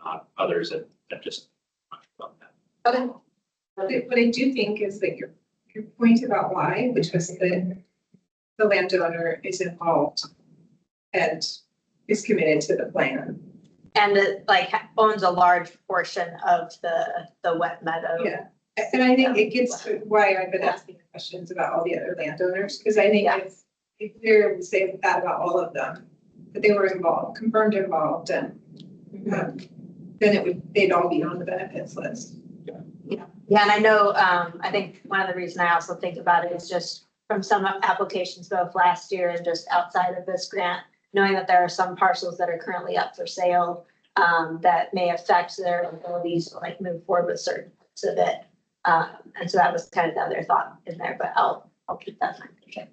not others that just. Okay. What I do think is that your point about why, which was that the landowner is involved and is committed to the plan. And it like owns a large portion of the wet meadow. Yeah, and I think it gets to why I've been asking questions about all the other landowners, because I think if we're to say that about all of them, that they were involved, confirmed involved, and then they'd all be on the benefits list. Yeah, and I know, I think one of the reasons I also think about it is just from some applications both last year and just outside of this grant, knowing that there are some parcels that are currently up for sale that may affect their abilities to like move forward with certain parts of it. And so that was kind of the other thought in there, but I'll keep that in mind. Okay.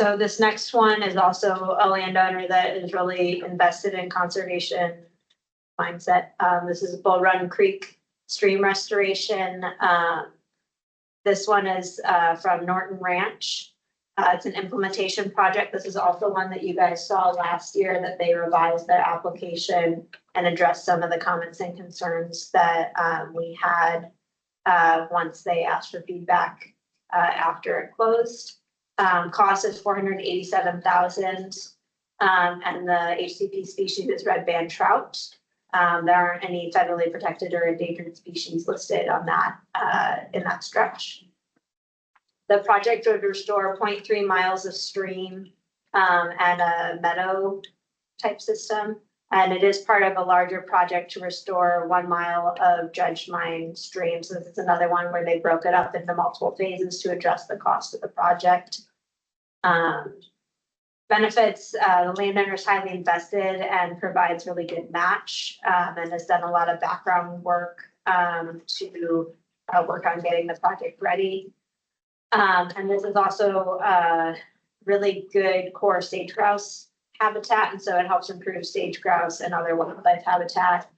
So this next one is also a landowner that is really invested in conservation mindset. This is Bull Run Creek stream restoration. This one is from Norton Ranch. It's an implementation project. This is also one that you guys saw last year that they revised their application and addressed some of the comments and concerns that we had once they asked for feedback after it closed. Cost is $487,000, and the HCP species is red band trout. There aren't any federally protected or endangered species listed on that in that stretch. The project would restore 0.3 miles of stream and a meadow type system. And it is part of a larger project to restore 1 mile of dredged mine stream. So this is another one where they broke it up into multiple phases to address the cost of the project. Benefits, the landowner is highly invested and provides really good match and has done a lot of background work to work on getting the project ready. And this is also really good core sage grouse habitat, and so it helps improve sage grouse and other wildlife habitat,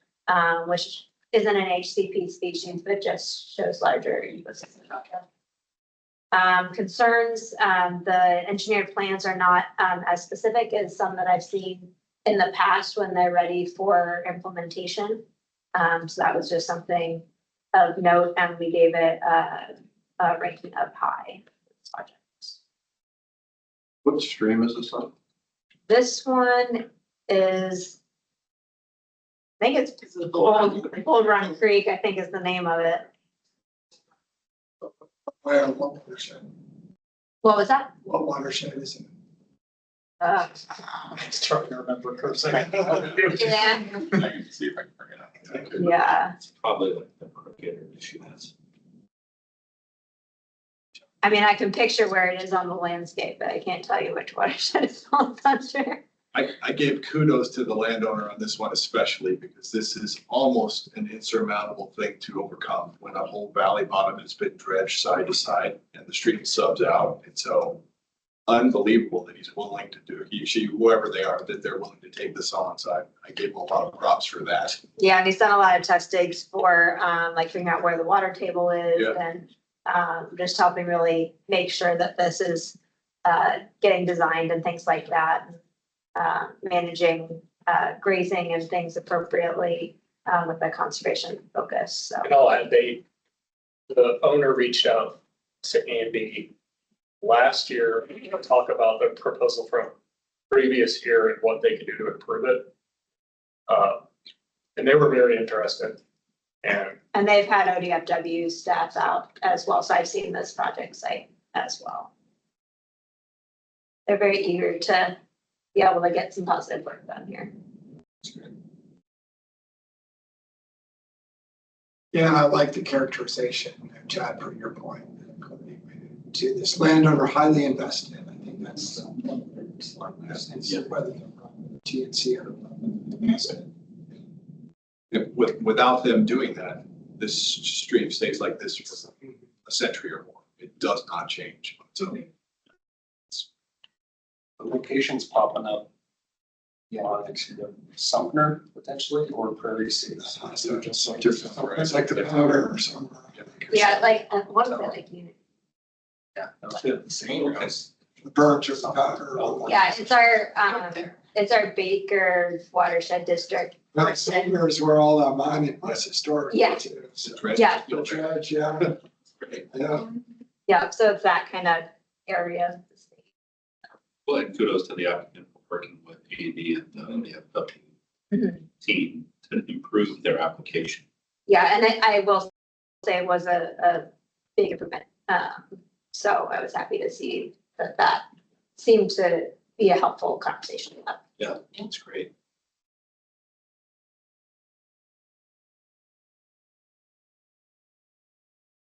which isn't an HCP species, but just shows larger ecosystem. Concerns, the engineered plans are not as specific as some that I've seen in the past when they're ready for implementation. So that was just something of note, and we gave it a ranking of high for this project. What stream is this on? This one is, I think it's Bull Run Creek, I think is the name of it. Where, what watershed? What was that? What watershed is it? Uh, I'm just trying to remember for a second. yeah, I can see if I can bring it up. yeah. It's probably like the crooked issue has. I mean, I can picture where it is on the landscape, but I can't tell you which watershed it's on, I'm sure. I gave kudos to the landowner on this one especially because this is almost an insurmountable thing to overcome when a whole valley bottom has been dredged side to side and the stream subs out. And so unbelievable that he's willing to do, he, she, whoever they are, that they're willing to take this on. So I gave him a lot of props for that. Yeah, and he's done a lot of test digs for like figuring out where the water table is Yeah. and just helping really make sure that this is getting designed and things like that. Managing grazing and things appropriately with the conservation focus. So And I'll add, the owner reached out to Andy last year to talk about the proposal from previous year and what they could do to improve it. And they were very interested. and they've had ODFW staff out as well. So I've seen this project site as well. They're very eager to be able to get some positive work done here. Yeah, I like the characterization, Chad, for your point. To this landowner highly invested, I think that's whether they're TNC or invested. Without them doing that, this stream stays like this for a century or more. It does not change. So The locations popping up, Sumner potentially, or Prairie City. so just some It's like the powder or something. Yeah, like what is it like? Yeah, that's good. Same. The Burns or the powder. Yeah, it's our Baker watershed district. That center is where all that mining was historically Yeah. too. So, Yeah. the dredge, yeah, yeah. Yeah, so it's that kind of area of the state. Well, and kudos to the applicant for working with AD and the FW Mhm. team to improve their application. Yeah, and I will say it was a big improvement. So I was happy to see that seemed to be a helpful conversation to have. Yeah, that's great.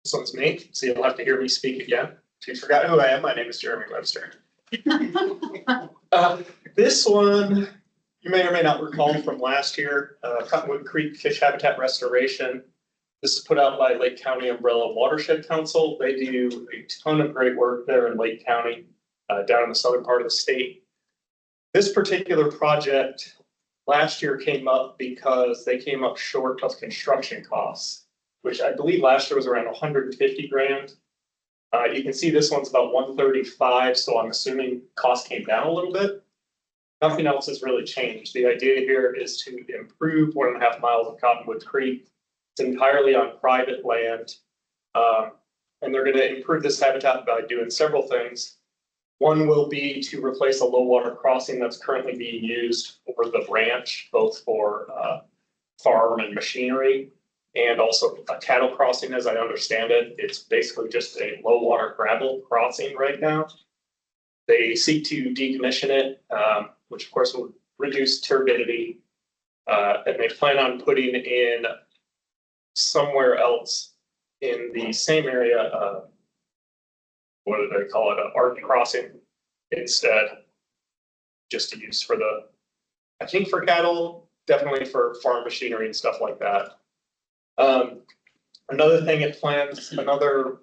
This one's me, so you'll have to hear me speak again. If you forgot who I am, my name is Jeremy Webster. This one, you may or may not recall from last year, Cottonwood Creek Fish Habitat Restoration. This is put out by Lake County Umbrella Watershed Council. They do a ton of great work there in Lake County, down in the southern part of the state. This particular project last year came up because they came up short of construction costs, which I believe last year was around 150 grand. You can see this one's about 135, so I'm assuming cost came down a little bit. Nothing else has really changed. The idea here is to improve 1.5 miles of Cottonwood Creek. It's entirely on private land. And they're gonna improve this habitat by doing several things. One will be to replace a low water crossing that's currently being used over the ranch, both for farm and machinery, and also a cattle crossing, as I understand it. It's basically just a low water gravel crossing right now. They seek to decommission it, which of course will reduce turbidity. And they plan on putting in somewhere else in the same area, what do they call it, an art crossing instead, just to use for the, I think for cattle, definitely for farm machinery and stuff like that. Another thing it plans, another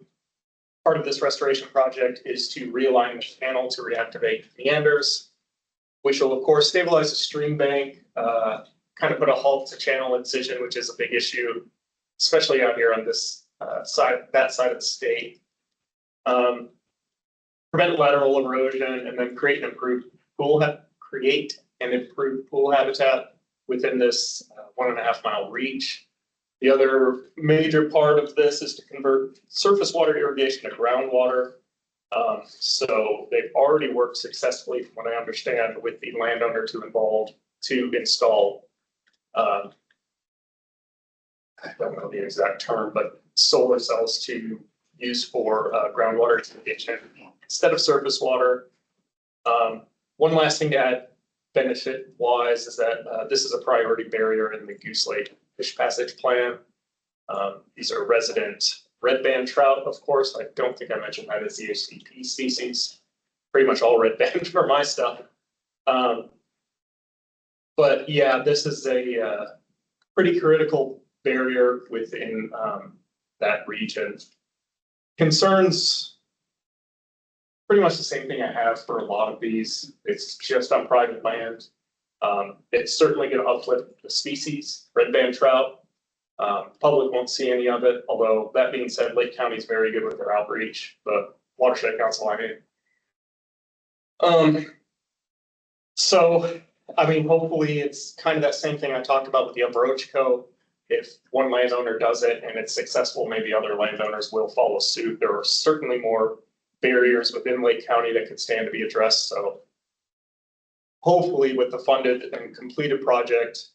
part of this restoration project is to realign the channel to reactivate meanders, which will of course stabilize the stream bank, kind of put a halt to channel incision, which is a big issue, especially out here on this side, that side of the state. Prevent lateral erosion and then create and improve pool habitat within this 1.5 mile reach. The other major part of this is to convert surface water irrigation to groundwater. So they've already worked successfully, from what I understand, with the landowner to install. I don't know the exact term, but solar cells to use for groundwater irrigation instead of surface water. One last thing to add, benefit wise, is that this is a priority barrier in the Goose Lake Fish Passage Plan. These are resident red band trout, of course. I don't think I mentioned that as the HCP species. Pretty much all red band for my stuff. But yeah, this is a pretty critical barrier within that region. Concerns, pretty much the same thing I have for a lot of these. It's just on private land. It's certainly going to uplift the species, red band trout. Public won't see any of it, although that being said, Lake County is very good with their outreach, the watershed council, I mean. So, I mean, hopefully it's kind of that same thing I talked about with the Upper Ochoco. If one landowner does it and it's successful, maybe other landowners will follow suit. There are certainly more barriers within Lake County that could stand to be addressed, so hopefully with the funded and completed project,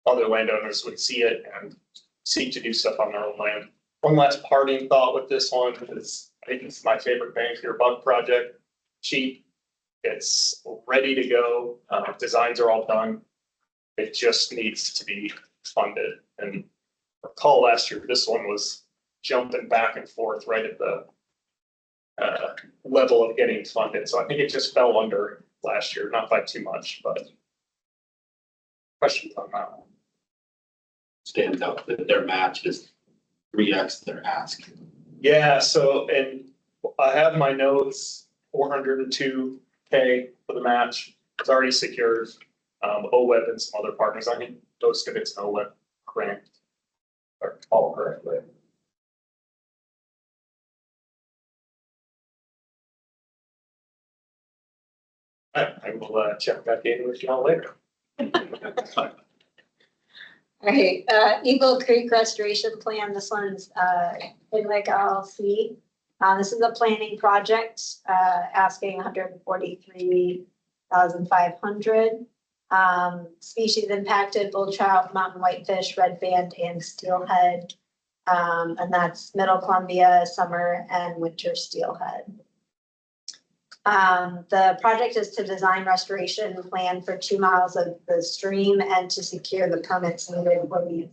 other landowners would see it and seek to do stuff on their own land. One last parting thought with this one is, I think it's my favorite bang for your buck project. Cheap, it's ready to go. Designs are all done. It just needs to be funded. And recall last year, this one was jumping back and forth right at the level of getting funded. So I think it just fell under last year, not by too much, but questions on that one? Stands out that their match is 3x their ask. Yeah, so, and I have my notes, 402K for the match. It's already secured. OWEB and some other partners, I think those get its OWEB grant, or all correctly. I will check back in with y'all later. All right, Eagle Creek Restoration Plan, this one's, Inwick LLC. This is a planning project, asking 143,500. Species impacted, bull trout, mountain whitefish, red band, and steelhead. And that's Middle Columbia, summer and winter steelhead. The project is to design restoration plan for 2 miles of the stream and to secure the permits needed for the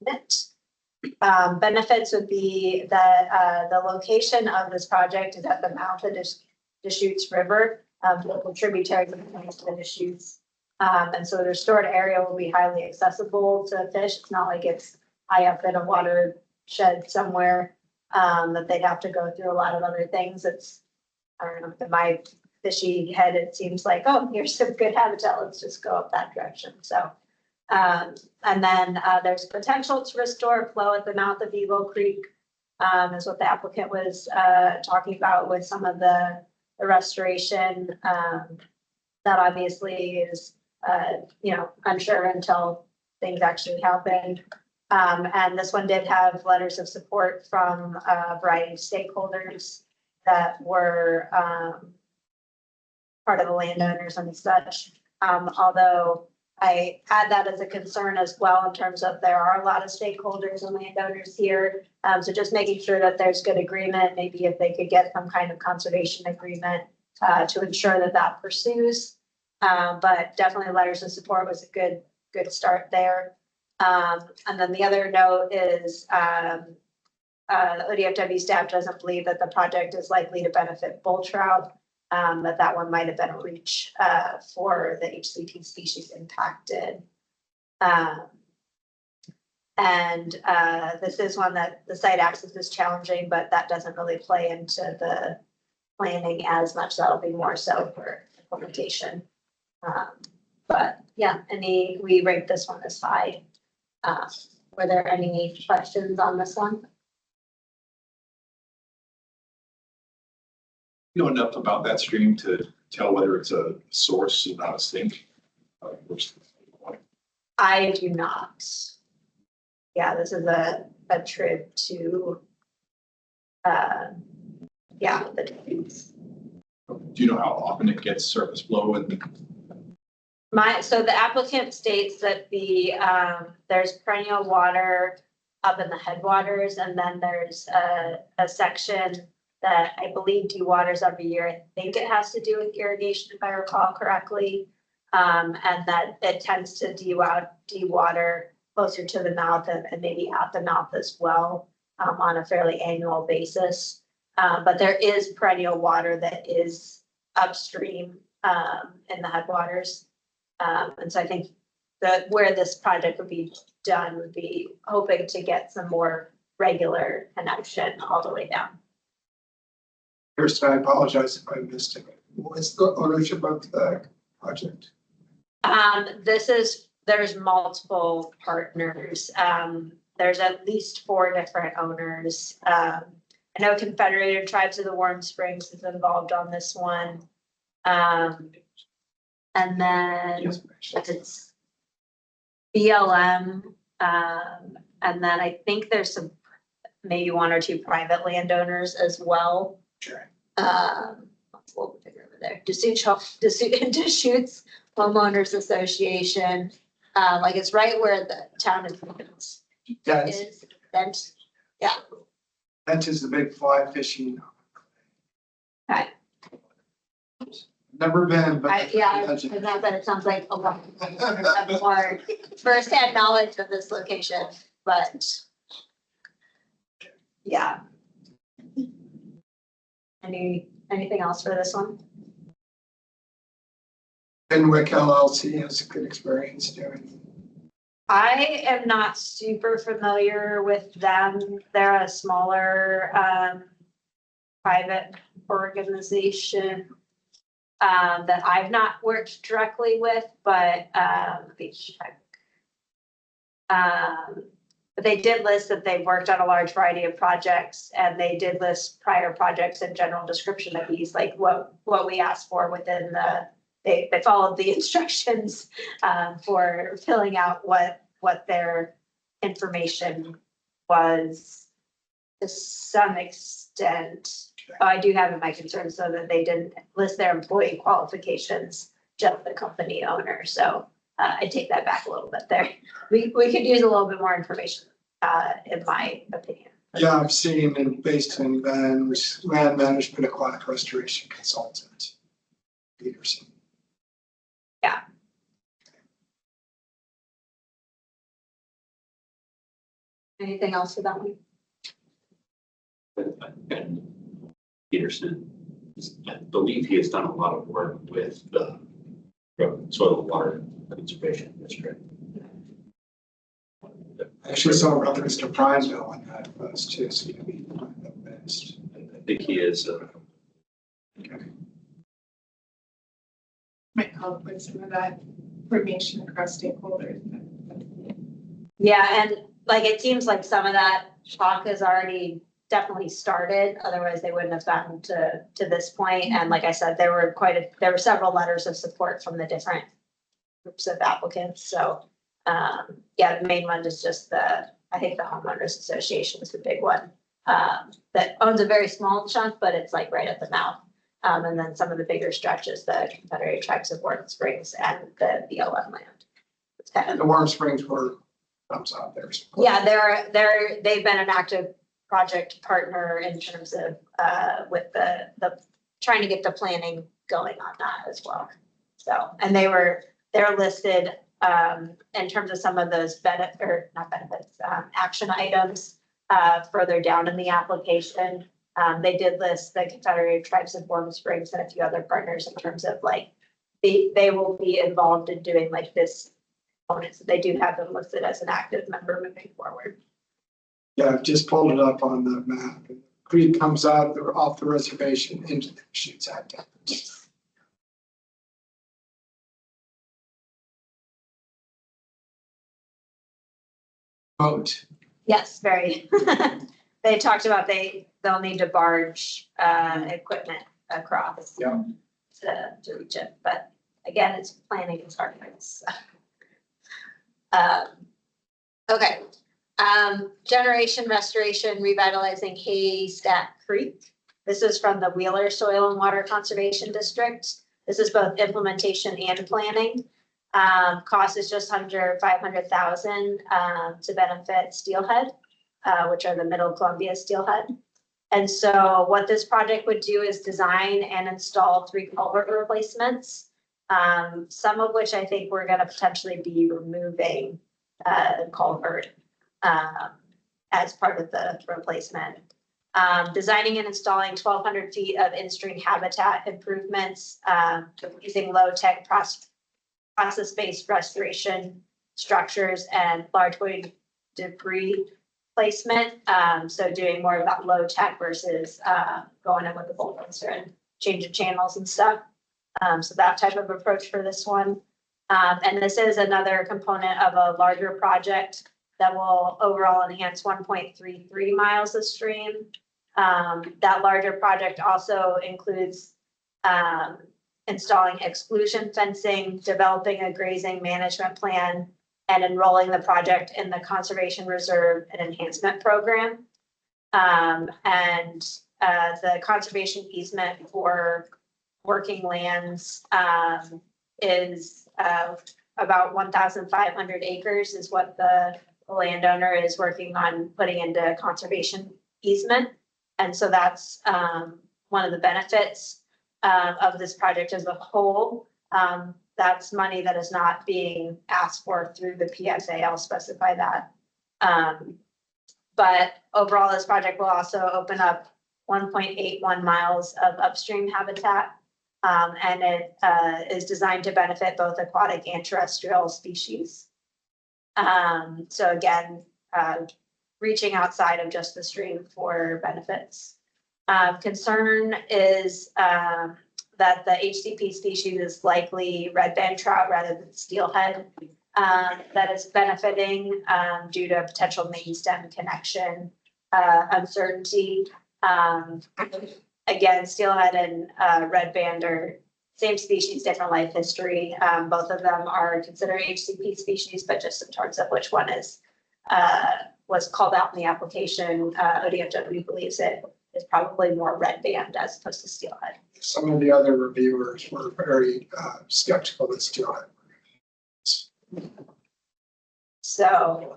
permit. Benefits would be that the location of this project is at the mouth of Deschutes River, local tributary to the Deschutes. And so the restored area will be highly accessible to fish. It's not like it's high up in a watershed somewhere that they'd have to go through a lot of other things. It's, I don't know, in my fishy head, it seems like, oh, here's some good habitat. Let's just go up that direction. So, and then there's potential to restore flow at the mouth of Eagle Creek, is what the applicant was talking about with some of the restoration. That obviously is, unsure until things actually happen. And this one did have letters of support from a variety of stakeholders that were part of the landowners and such. Although I had that as a concern as well in terms of there are a lot of stakeholders and landowners here. So just making sure that there's good agreement, maybe if they could get some kind of conservation agreement to ensure that that pursues. But definitely letters of support was a good start there. And then the other note is ODFW staff doesn't believe that the project is likely to benefit bull trout, that one might have been a reach for the HCP species impacted. And this is one that the site access is challenging, but that doesn't really play into the planning as much. That'll be more so for implementation. But yeah, we rate this one as high. Were there any questions on this one? You know enough about that stream to tell whether it's a source and not a sink? I do not. Yeah, this is a trip to, the Do you know how often it gets surface flow and so the applicant states that there's perennial water up in the headwaters, and then there's a section that I believe dewaters every year. I think it has to do with irrigation, if I recall correctly. And that it tends to dewater closer to the mouth and maybe at the mouth as well, on a fairly annual basis. But there is perennial water that is upstream in the headwaters. And so I think that where this project would be done would be hoping to get some more regular connection all the way down. First, I apologize if I missed it. What's the ownership of the project? There's multiple partners. There's at least 4 different owners. I know Confederated Tribes of the Warm Springs is involved on this one. And then it's BLM. And then I think there's maybe 1 or 2 private landowners as well. Sure. What's a little bigger over there? Deschutes Homeowners Association. Like it's right where the town is. That's, that is the big fly fishing. Okay. Never been, but. I know that it sounds like a lot more firsthand knowledge of this location, but yeah. Anything else for this one? Inwick LLC has a good experience doing. I am not super familiar with them. They're a smaller private organization that I've not worked directly with, but let me check. But they did list that they've worked on a large variety of projects, and they did list prior projects and general description of these, like what we asked for within they followed the instructions for filling out what their information was to some extent. I do have in my concerns so that they didn't list their employee qualifications, just the company owner. So I take that back a little bit there. We could use a little bit more information, in my opinion. Yeah, I've seen in based in land management aquatic restoration consultant, Peterson. Anything else for that one? And Peterson, I believe he has done a lot of work with the soil and water conservation district. I actually saw a reference to Prineville on that post too, so maybe the best. I think he is, Might help with some of that information across stakeholders. Yeah, and like, it seems like some of that talk has already definitely started, otherwise they wouldn't have gotten to this point. And like I said, there were several letters of support from the different groups of applicants. So, yeah, the main one is just I think the homeowners association is the big one, that owns a very small chunk, but it's like right at the mouth. And then some of the bigger stretches, the Confederated Tribes of Warm Springs and the BLM land. It's kind of, The Warm Springs were thumbs up there. yeah, they've been an active project partner in terms of, with the trying to get the planning going on that as well. So, and they're listed, in terms of some of those action items, further down in the application. They did list the Confederated Tribes of Warm Springs and a few other partners in terms of like, they will be involved in doing like this component. So they do have them listed as an active member moving forward. Yeah, I've just pulled it up on the map. Creek comes out off the reservation into the shoots at down. Boat. Yes, very. They talked about they'll need to barge equipment across. Yeah. To reach it, but again, it's planning departments. Okay, generation restoration revitalizing Haystack Creek. This is from the Wheeler Soil and Water Conservation District. This is both implementation and planning. Cost is just under 500,000 to benefit Steelhead, which are the Middle Columbia Steelhead. And so what this project would do is design and install 3 culvert replacements, some of which I think we're going to potentially be removing culvert as part of the replacement. Designing and installing 1,200 feet of in-stream habitat improvements using low-tech process-based restoration structures and large weight debris placement. So doing more of that low-tech versus going in with the bulldozer and changing channels and stuff. So that type of approach for this one. And this is another component of a larger project that will overall enhance 1.33 miles of stream. That larger project also includes installing exclusion fencing, developing a grazing management plan, and enrolling the project in the Conservation Reserve and Enhancement Program. And the conservation easement for working lands is about 1,500 acres is what the landowner is working on putting into conservation easement. And so that's one of the benefits of this project as a whole. That's money that is not being asked for through the PFA. I'll specify that. But overall, this project will also open up 1.81 miles of upstream habitat. And it is designed to benefit both aquatic and terrestrial species. So again, reaching outside of just the stream for benefits. Concern is that the HCP species is likely red band trout rather than steelhead. that is benefiting, due to potential main stem connection, uncertainty. Again, steelhead and, red band are same species, different life history. Both of them are considered HCP species, but just in terms of which one is, was called out in the application, ODFW believes it is probably more red band as opposed to steelhead. Some of the other reviewers were very skeptical that steelhead. So,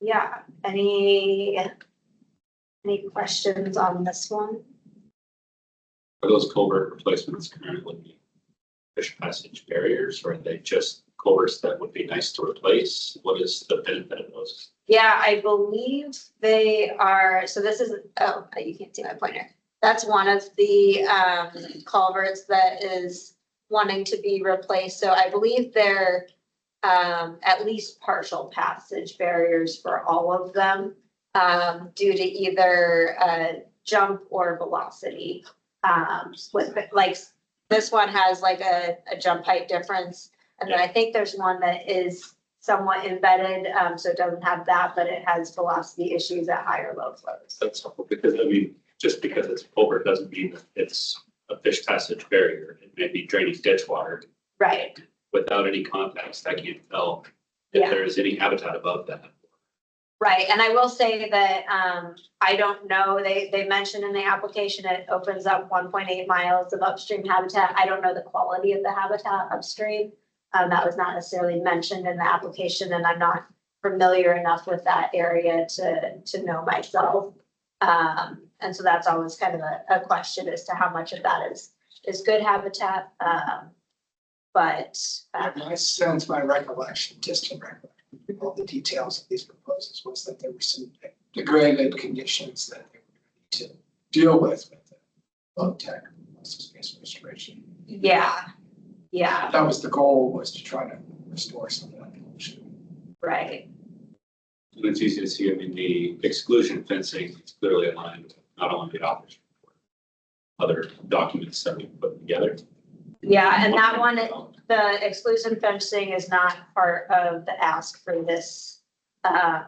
yeah, any questions on this one? Are those culvert replacements currently fish passage barriers, or are they just culverts that would be nice to replace? What is the benefit of those? Yeah, I believe they are, so this is, oh, you can't see my pointer. That's one of the culverts that is wanting to be replaced. So I believe they're at least partial passage barriers for all of them, due to either jump or velocity. With like, this one has like a jump height difference. And then I think there's one that is somewhat embedded, so it doesn't have that, but it has velocity issues at higher low flows. That's helpful because I mean, just because it's a culvert doesn't mean that it's a fish passage barrier. It may be draining ditch water. Right, Without any context, I can't tell if Yeah. there is any habitat above that. right. And I will say that, I don't know, they mentioned in the application, it opens up 1.8 miles of upstream habitat. I don't know the quality of the habitat upstream. That was not necessarily mentioned in the application, and I'm not familiar enough with that area to know myself. And so that's always kind of a question as to how much of that is good habitat. But, My sense, my recollection, distant recollection, all the details of these proposals was that there were some degraded conditions that they were going to need to deal with the low tech space restoration. yeah, That was the goal, was to try to restore some of that pollution. right. And it's easy to see, I mean, the exclusion fencing is clearly aligned with not only the author's report, other documents that we put together. Yeah, and that one, the exclusion fencing is not part of the ask for this,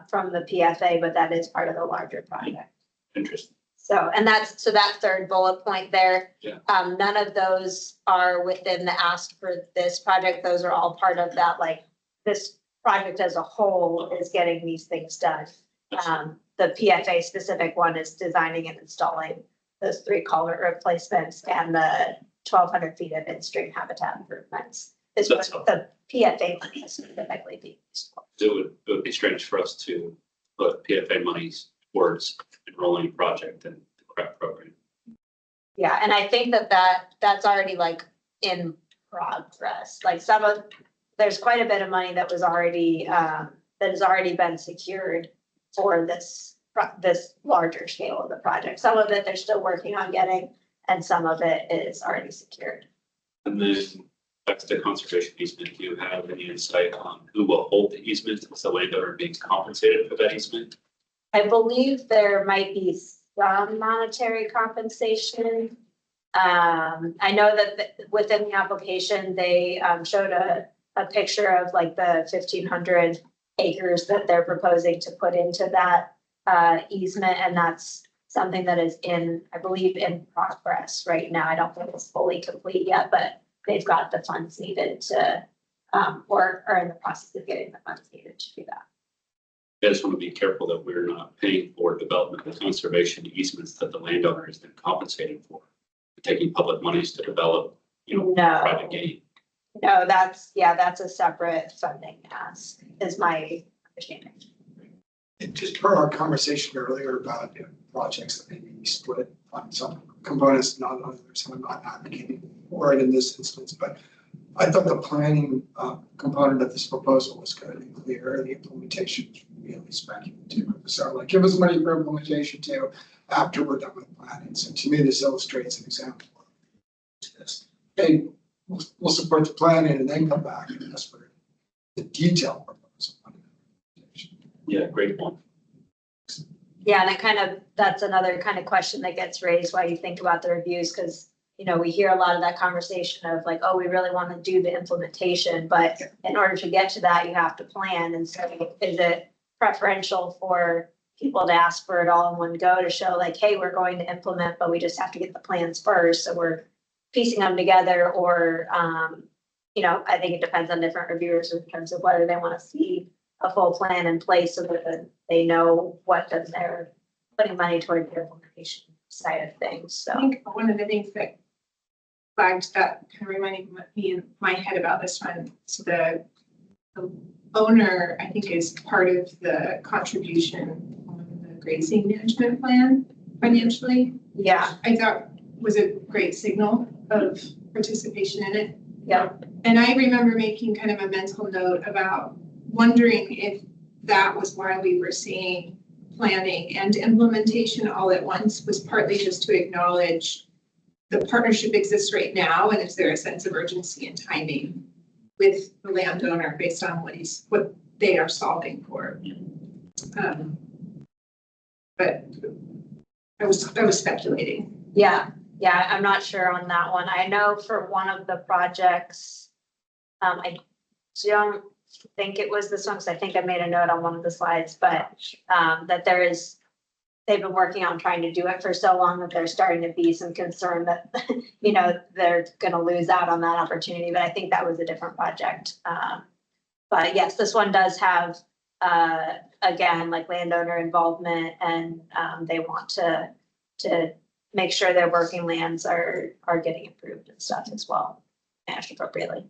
from the PFA, but that is part of the larger project. Interesting. So, and so that third bullet point there. Yeah. None of those are within the ask for this project. Those are all part of that, like, this project as a whole is getting these things done. The PFA specific one is designing and installing those 3 culvert replacements and the 1,200 feet of in-stream habitat improvements. Is what the PFA money is specifically being used for. It would be strange for us to put PFA monies towards enrolling a project in the correct program. Yeah, and I think that's already like in progress, like there's quite a bit of money that was already, that has already been secured for this larger scale of the project. Some of it they're still working on getting, and some of it is already secured. And then back to the conservation easement, do you have any insight on who will hold the easement? Is the landowner being compensated for that easement? I believe there might be some monetary compensation. I know that within the application, they showed a picture of like the 1,500 acres that they're proposing to put into that easement, and that's something that is I believe, in progress right now. I don't think it's fully complete yet, but they've got the funds needed to, or are in the process of getting the funds needed to do that. I just want to be careful that we're not paying for development and conservation easements that the landowner has been compensated for. Taking public monies to develop, No. private gain. No, that's a separate funding ask, is my understanding. And just per our conversation earlier about projects that maybe we split on some components, not others, I'm not advocating for it in this instance, but I thought the planning component of this proposal was good and clear. The implementation was really speculative. So like, give us money for implementation too, after we're done with planning. So to me, this illustrates an example of this. Hey, we'll support the planning and then come back and ask for the detailed proposal. Yeah, great one. Yeah, and that's another kind of question that gets raised while you think about the reviews, because you know, we hear a lot of that conversation of like, oh, we really want to do the implementation, but in order to get to that, you have to plan. And so is it preferential for people to ask for it all in one go to show like, hey, we're going to implement, but we just have to get the plans first. So we're piecing them together, or, you know, I think it depends on different reviewers in terms of whether they want to see a full plan in place so that they know what that they're putting money toward the implementation side of things. I So, think one of the things that flagged that kind of reminded me in my head about this one, so the owner, I think, is part of the contribution on the grazing management plan financially. yeah, I thought was a great signal of participation in it. yeah, And I remember making kind of a mental note about wondering if that was why we were seeing planning and implementation all at once, was partly just to acknowledge the partnership exists right now, and is there a sense of urgency and timing with the landowner based on what they are solving for. But I was speculating. yeah, I'm not sure on that one. I know for one of the projects, I don't think it was this one, because I think I made a note on one of the slides, but that they've been working on trying to do it for so long that there's starting to be some concern that, you know, they're gonna lose out on that opportunity, but I think that was a different project. But yes, this one does have, again, like landowner involvement, and they want to make sure their working lands are getting improved and stuff as well, managed appropriately.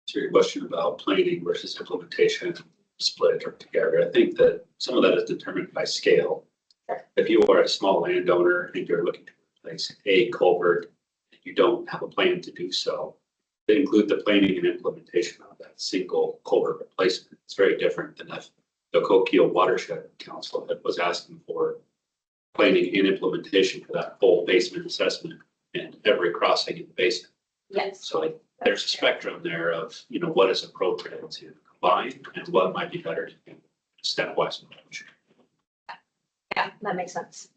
To your question about planning versus implementation, split or together, I think that some of that is determined by scale. Sure. If you are a small landowner and you're looking to replace a culvert, and you don't have a plan to do so, they include the planning and implementation of that single culvert replacement. It's very different than if the Coquille Watershed Council that was asking for planning and implementation for that full basement assessment and every crossing in the basin. Yes. So like, there's a spectrum there of, you know, what is appropriate to combine and what might be better to do stepwise approach. Yeah, that makes sense.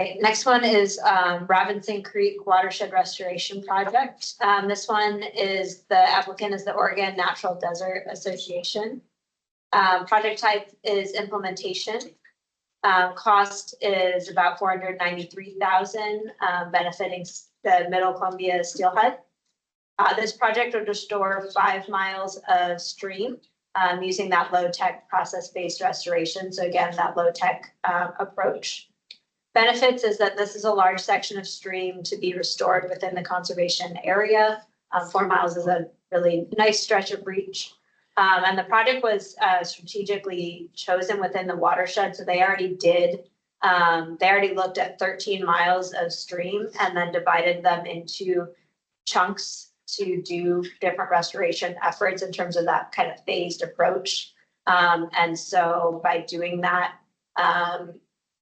Okay, next one is Robinson Creek Watershed Restoration Project. This one is, the applicant is the Oregon Natural Desert Association. Project type is implementation. Cost is about $493,000, benefiting the Middle Columbia Steelhead. This project would restore 5 miles of stream using that low-tech process-based restoration. So again, that low-tech approach. Benefits is that this is a large section of stream to be restored within the conservation area. 4 miles is a really nice stretch of reach. And the project was strategically chosen within the watershed. So they already looked at 13 miles of stream and then divided them into chunks to do different restoration efforts in terms of that kind of phased approach. And so by doing that,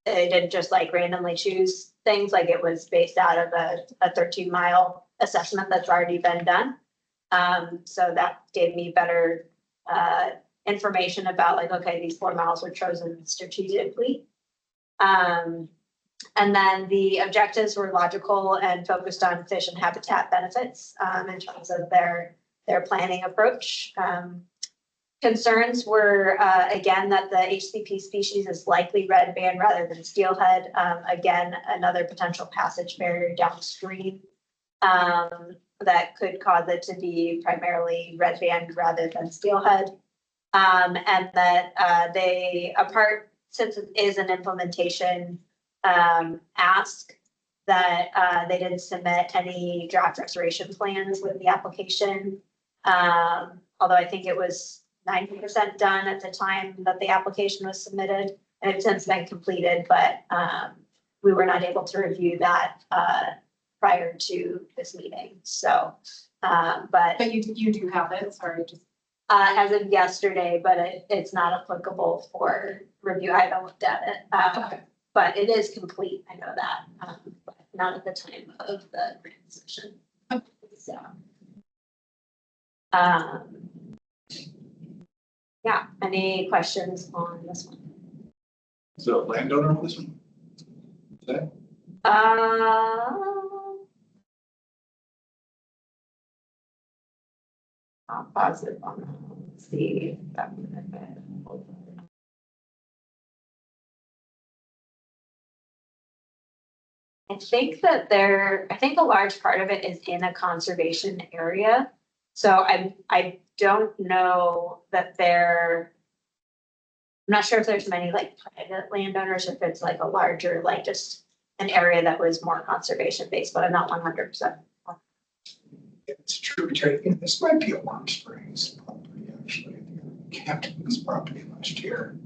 they didn't just like randomly choose things, like it was based out of a 13-mile assessment that's already been done. So that gave me better information about like, okay, these 4 miles were chosen strategically. And then the objectives were logical and focused on fish and habitat benefits in terms of their planning approach. Concerns were, again, that the HCP species is likely red band rather than steelhead. Again, another potential passage barrier downstream that could cause it to be primarily red band rather than steelhead. And that since it is an implementation ask, that they didn't submit any draft restoration plans with the application. Although I think it was 90% done at the time that the application was submitted, and it's since been completed, but we were not able to review that prior to this meeting. So, but you do have it, sorry, just. as of yesterday, but it's not applicable for review. I haven't looked at it, Okay. but it is complete. I know that, but not at the time of the grant session. Okay. So, yeah, any questions on this one? Is there a landowner on this one? Okay. I'll pause it on that. Let's see. If that would have been- I think that I think a large part of it is in a conservation area. So I don't know that I'm not sure if there's many like private landowners, if it's like a larger, like just an area that was more conservation based, but I'm not 100%. It's a tributary, and this might be a Warm Springs property, actually. I camped on this property last year.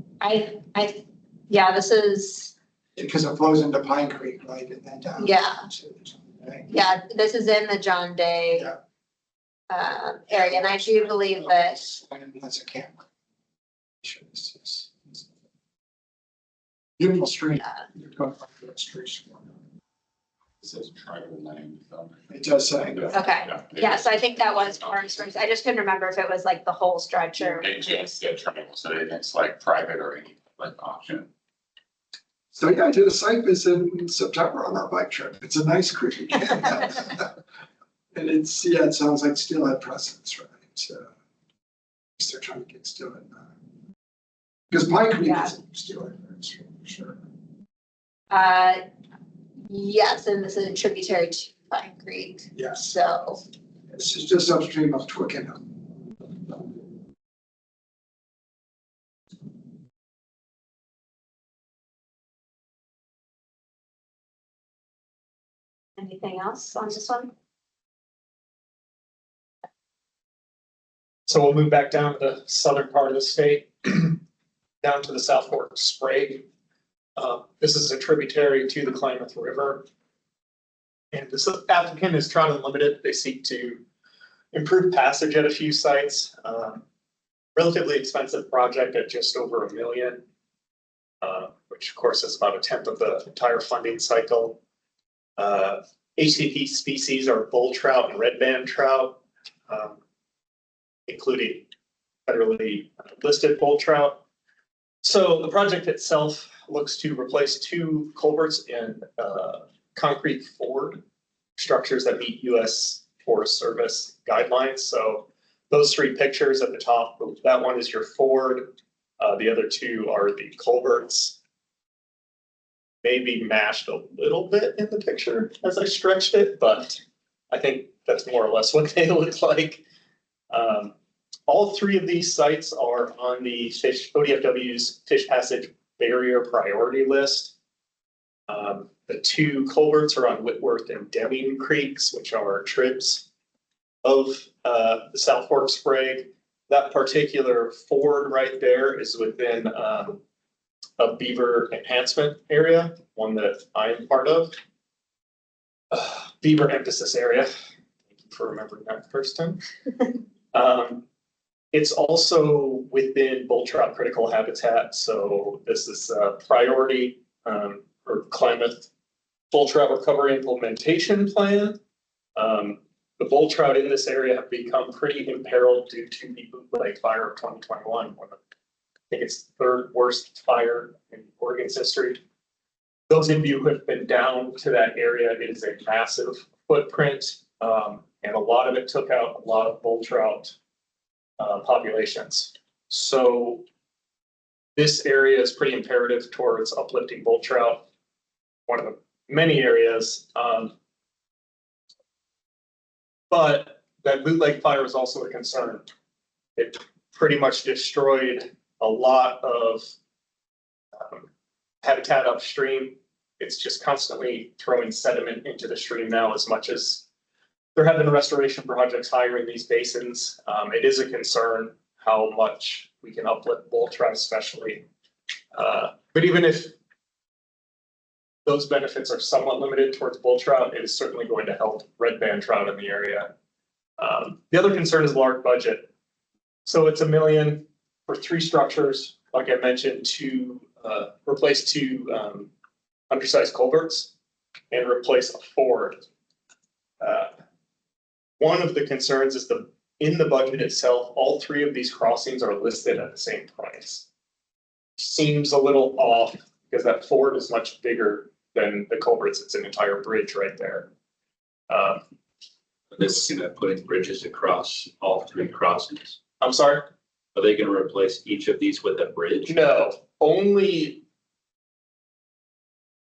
Yeah, this is, Because it flows into Pine Creek, right, and then down. Yeah. to the John Day. yeah, this is in the John Day Yeah. area, and I do believe that, And that's a camp. Sure, this is. Beautiful street. You're going up the street. It says tribal land. It does say. okay, yeah, so I think that was Warm Springs. I just couldn't remember if it was like the whole stretch or. It just said tribal, so it's like private or any like option. So yeah, I did a site visit in September on our bike trip. It's a nice creek. And it's, yeah, it sounds like steelhead presence, right? They're trying to get steelhead. Because Pine Creek Yeah. is steelhead, that's for sure. Yes, and this is a tributary to Pine Creek, Yes, so. this is just upstream of Twickenham. Anything else on this one? So we'll move back down to the southern part of the state, down to the South Fork Sprague. This is a tributary to the Klamath River. And this applicant is Trout Unlimited. They seek to improve passage at a few sites. Relatively expensive project at just over $1 million, which of course is about 1/10 of the entire funding cycle. HCP species are bull trout and red band trout, including federally listed bull trout. So the project itself looks to replace 2 culverts and concrete ford structures that meet U.S. Forest Service guidelines. So those 3 pictures at the top, that one is your ford. The other 2 are the culverts. Maybe mashed a little bit in the picture as I stretched it, but I think that's more or less what they look like. All 3 of these sites are on the ODFW's Fish Passage Barrier Priority List. The 2 culverts are on Whitworth and Deming Creeks, which are tribs of the South Fork Sprague. That particular ford right there is within a beaver enhancement area, one that I am part of. Beaver emphasis area. Thank you for remembering that first time. It's also within bull trout critical habitat, so this is a priority for Klamath bull trout recovery implementation plan. The bull trout in this area have become pretty imperiled due to the bootleg fire of 2021. I think it's the 3rd worst fire in Oregon's history. Those of you who have been down to that area, it is a massive footprint, and a lot of it took out a lot of bull trout populations. So this area is pretty imperative towards uplifting bull trout. One of the many areas, but that bootleg fire is also a concern. It pretty much destroyed a lot of habitat upstream. It's just constantly throwing sediment into the stream now, as much as there have been restoration projects higher in these basins. It is a concern how much we can uplift bull trout especially. But even if those benefits are somewhat limited towards bull trout, it is certainly going to help red band trout in the area. The other concern is large budget. So it's $1 million for 3 structures, like I mentioned, to replace 2 undersized culverts and replace a ford. One of the concerns is in the budget itself, all 3 of these crossings are listed at the same price. Seems a little off because that ford is much bigger than the culverts. It's an entire bridge right there. They're looking at putting bridges across all three crossings. I'm sorry? Are they gonna replace each of these with a bridge? No, only.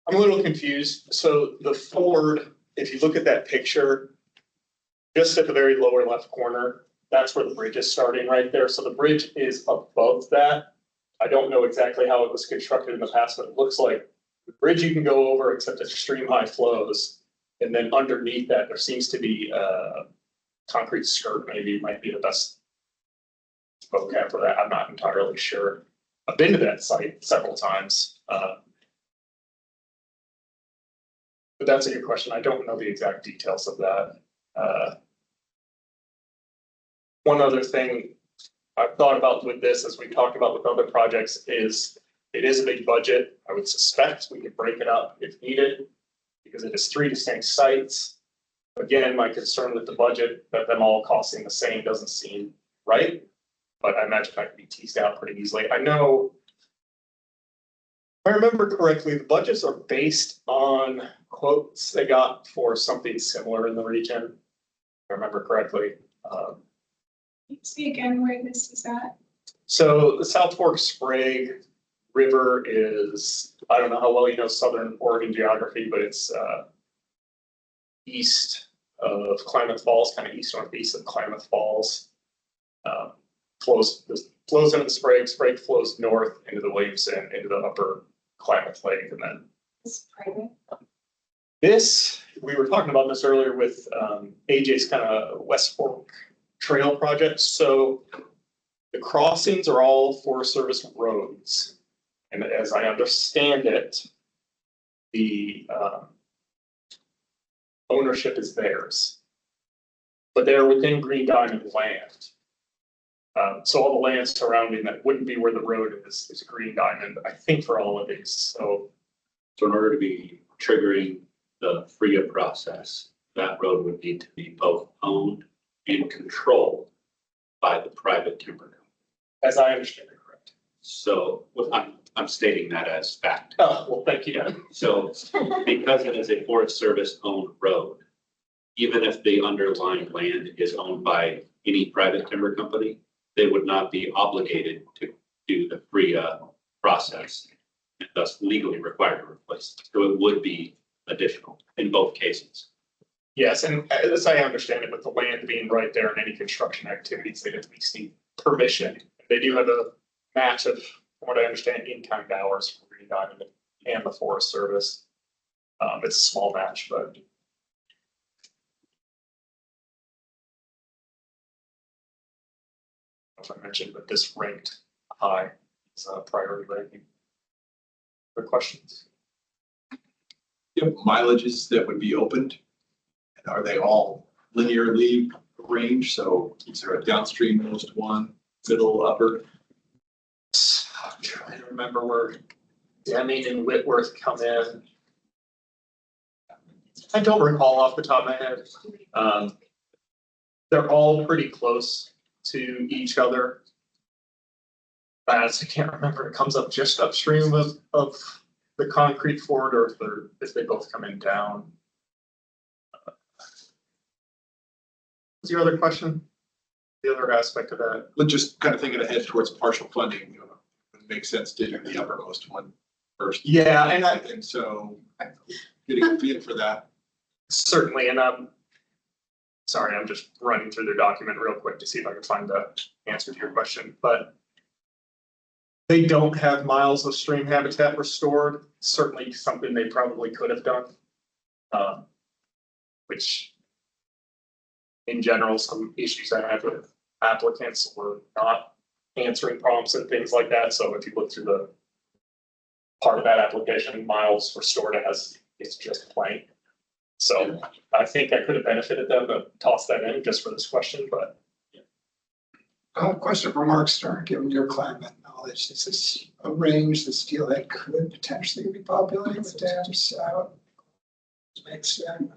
I'm a little confused. So the ford, if you look at that picture, just at the very lower left corner, that's where the bridge is starting right there. So the bridge is above that. I don't know exactly how it was constructed in the past, but it looks like the bridge you can go over except at extreme high flows. And then underneath that, there seems to be a concrete skirt, maybe might be the best vocab for that. I'm not entirely sure. I've been to that site several times. But that's a good question. I don't know the exact details of that. One other thing I've thought about with this, as we talked about with other projects, is it is a big budget. I would suspect we could break it up if needed, because it is 3 distinct sites. Again, my concern with the budget, that them all costing the same doesn't seem right, but I imagine that could be teased out pretty easily. I know, if I remember correctly, the budgets are based on quotes they got for something similar in the region. If I remember correctly. See again where this is at? So the South Fork Sprague River is, I don't know how well you know Southern Oregon geography, but it's east of Klamath Falls, kind of east-northeast of Klamath Falls. Flows into the Sprague. Sprague flows north into the Williamson, into the upper Klamath Lake, and then It's private. this, we were talking about this earlier with AJ's kind of West Fork Trail project. So the crossings are all Forest Service roads. And as I understand it, the ownership is theirs. But they're within Green Diamond land. So all the land surrounding that wouldn't be where the road is Green Diamond, I think, for all of these. So in order to be triggering the FRIA process, that road would need to be both owned and controlled by the private timber company. as I understand it, correct. So I'm stating that as fact. Oh, well, thank you. So because it is a Forest Service owned road, even if the underlying land is owned by any private timber company, they would not be obligated to do the FRIA process and thus legally required to replace it. So it would be additional in both cases. Yes, and as I understand it, with the land being right there and any construction activities, they'd at least need permission. They do have a match of, from what I understand, in-kind hours for Green Diamond and the Forest Service. It's a small match, but. As I mentioned, but this ranked high, it's a priority ranking. Other questions? You have mileages that would be opened? And are they all linearly arranged? So is there a downstream most one, middle, upper? I'm trying to remember where Deming and Whitworth come in. I don't recall off the top of my head. They're all pretty close to each other. I can't remember. It comes up just upstream of the concrete ford, or if they both come in down. What's your other question? The other aspect of that? But just kind of thinking ahead towards partial funding, you know, it makes sense to do the uppermost one first. Yeah, and And so getting a feel for that. certainly, and sorry, I'm just running through their document real quick to see if I can find the answer to your question, but they don't have miles of stream habitat restored. Certainly something they probably could have done. Which in general, some issues I have with applicants were not answering prompts and things like that. So if you look through the part of that application, miles restored as it's just plain. So I think I could have benefited them to toss that in just for this question, but. Question for Mark Stern, given your climate knowledge, is this a range that steelhead could potentially be populated with dams out? Makes sense.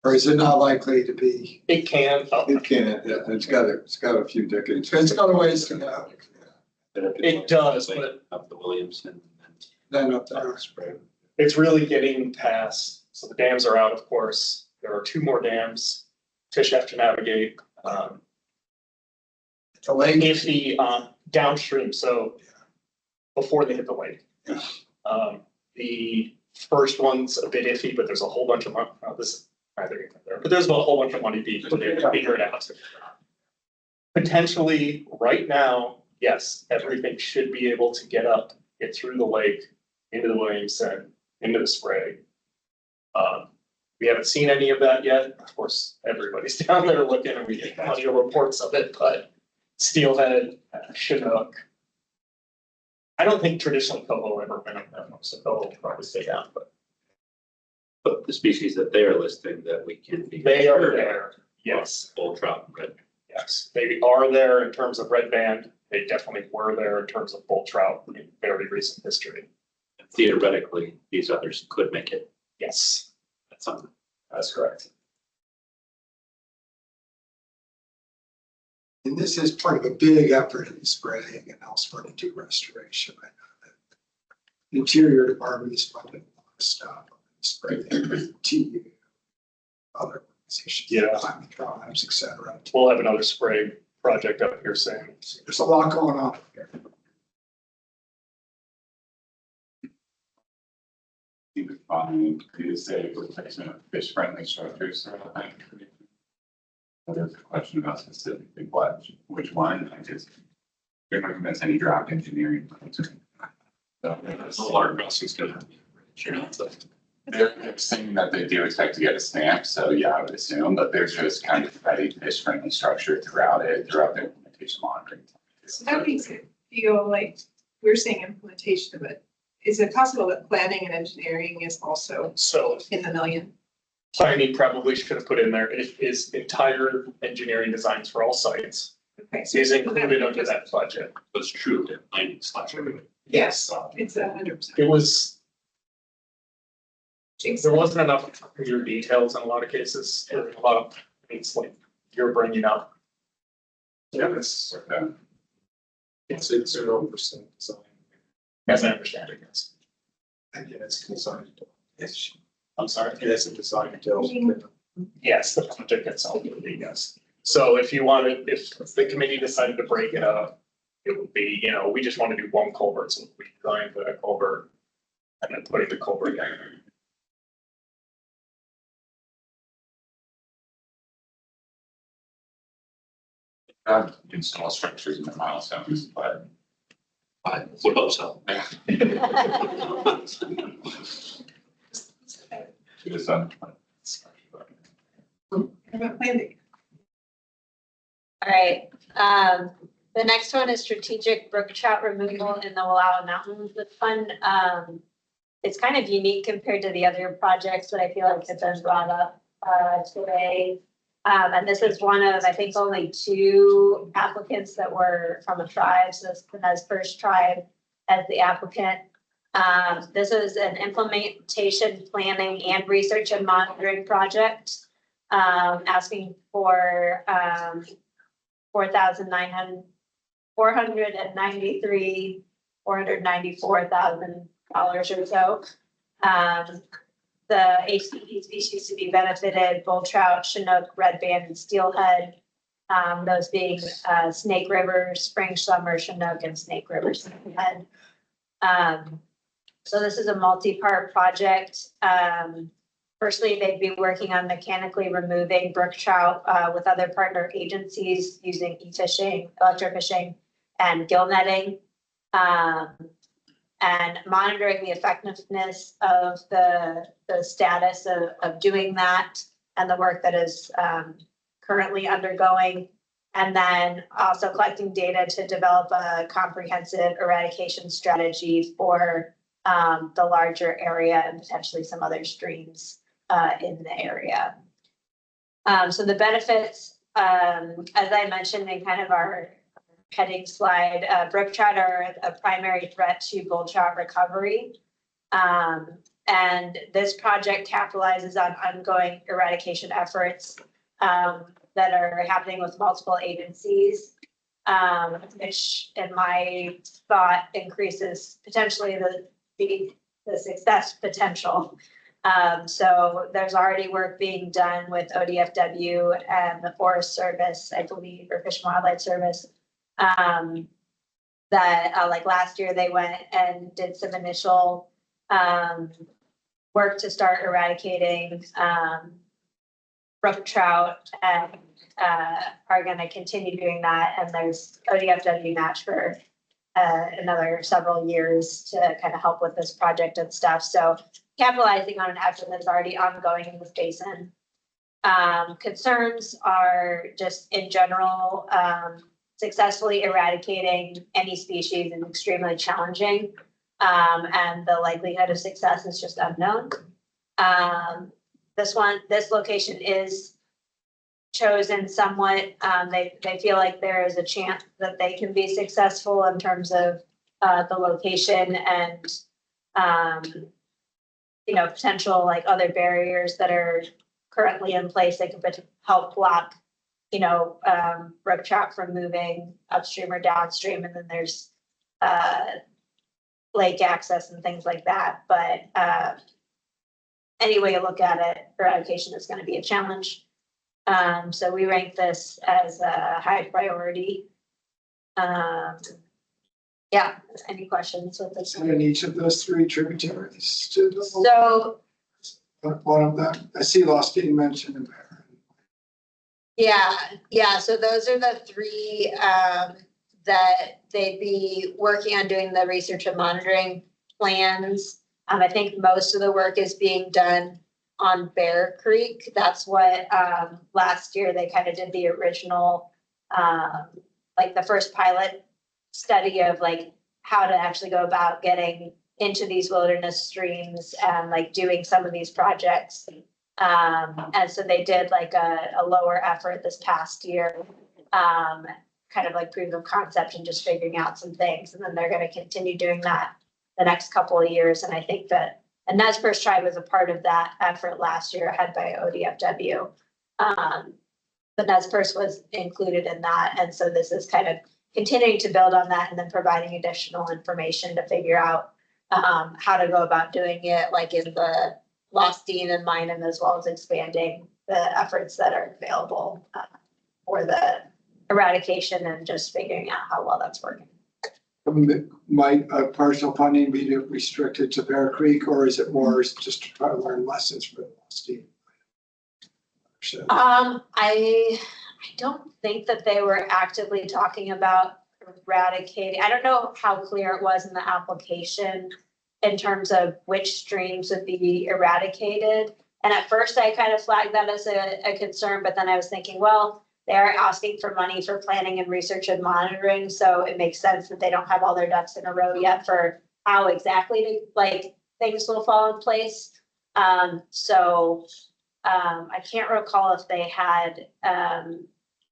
Or is it not likely to be? It can. It can, yeah, it's got a few decades. It's got a ways to go. It does, but Of the Williamson. Then up there. It's really getting past, so the dams are out, of course. There are 2 more dams fish have to navigate. The lake. If the downstream, so before they hit the lake. The first one's a bit iffy, but there's a whole bunch of, this, either there, but there's a whole bunch of money being figured out. Potentially, right now, yes, everything should be able to get through the lake, into the Williamson, into the spray. We haven't seen any of that yet. Of course, everybody's down there looking and we get plenty of reports of it, but Steelhead, Chinook. I don't think traditional coho ever went up that much, so coho will probably stay down, but But the species that they are listing that we can be. they are sure there. Yes, Bull trout, red. yes, they are there in terms of red band. They definitely were there in terms of bull trout in very recent history. Theoretically, these others could make it. Yes, That's something. that's correct. And this is part of a big effort in spraying and elsewhere to do restoration. I know that the Interior Department is funding a lot of stuff, spraying, TU, other organizations, Yeah. climate tribes, et cetera. We'll have another spray project up here soon. There's a lot going on here. You would find is a replacement of fish friendly structures throughout that. There's a question about specifically which one, I just, you're not convinced any draft engineering. So large crossing's gonna. Sure not. So They're saying that they do expect to get a stamp, so yeah, I would assume, but there's just kind of steady fish friendly structure throughout the implementation monitoring. So that makes it feel like we're saying implementation, but is it possible that planning and engineering is also So in the million? planning probably should have put in there, it is entire engineering designs for all sites Okay, so is included under that budget. it's true that planning slash everything. yes, it's 100%. It was, there wasn't enough clear details in a lot of cases, there were a lot of things like you're bringing up. Yeah, this, It's 0% design. As I understand it, yes. And yeah, it's design. I'm sorry. It is a design until. Yes, the project itself would be, yes. So if you wanted, if the committee decided to break it up, it would be, we just want to do one culvert, so we design the culvert and then put the culvert in. install structures in the milestones, but. I would hope so. Just, Haven't planned it. All right, the next one is strategic brook trout removal in the Wallowa Mountains. The fund, it's kind of unique compared to the other projects, but I feel like it's been brought up, today. And this is one of, I think, only 2 applicants that were from a tribe, so this is the Nez Perce tribe as the applicant. This is an implementation, planning, and research and monitoring project, asking for, $494,000 or so. The HCP species to be benefited, bull trout, Chinook, red band, and steelhead. Those being Snake River, spring, summer, Chinook, and Snake River steelhead. So this is a multi-part project. Firstly, they'd be working on mechanically removing brook trout with other partner agencies using e-fishing, electrofishing, and gill netting. And monitoring the effectiveness of the status of doing that and the work that is currently undergoing. And then also collecting data to develop a comprehensive eradication strategy for the larger area and potentially some other streams in the area. So the benefits, as I mentioned in kind of our heading slide, brook trout are a primary threat to bull trout recovery. And this project capitalizes on ongoing eradication efforts that are happening with multiple agencies, which in my thought increases potentially the success potential. So there's already work being done with ODFW and the Forest Service, I believe, or Fish and Wildlife Service. That like last year they went and did some initial work to start eradicating brook trout, and are going to continue doing that. And there's ODFW match for another several years to kind of help with this project and stuff. So capitalizing on an effort that's already ongoing in this basin. Concerns are just in general, successfully eradicating any species is extremely challenging. And the likelihood of success is just unknown. This location is chosen somewhat. They feel like there is a chance that they can be successful in terms of the location and potential like other barriers that are currently in place that could help block brook trout from moving upstream or downstream. And then there's lake access and things like that. But any way you look at it, eradication is going to be a challenge. So we rank this as a high priority. Yeah, any questions with this? And in each of those three tributaries to the. So, One of them, I see lost being mentioned in there. yeah, so those are the three that they'd be working on doing the research and monitoring plans. I think most of the work is being done on Bear Creek. That's what last year they kind of did the original, like the first pilot study of like how to actually go about getting into these wilderness streams and like doing some of these projects. And so they did like a lower effort this past year, kind of like proof of concept and just figuring out some things. And then they're going to continue doing that the next couple of years. And I think that, and Nez Perce Tribe was a part of that effort last year, head by ODFW. But Nez Perce was included in that. And so this is kind of continuing to build on that and then providing additional information to figure out how to go about doing it, like in the Lost Dean and Minot, as well as expanding the efforts that are available for the eradication and just figuring out how well that's working. Might partial funding be restricted to Bear Creek, or is it more just to try to learn lessons from lost Dean? I don't think that they were actively talking about eradicating. I don't know how clear it was in the application in terms of which streams would be eradicated. And at first I kind of flagged that as a concern, but then I was thinking, well, they're asking for money for planning and research and monitoring. So it makes sense that they don't have all their ducks in a row yet for how exactly like things will fall in place. I can't recall if they had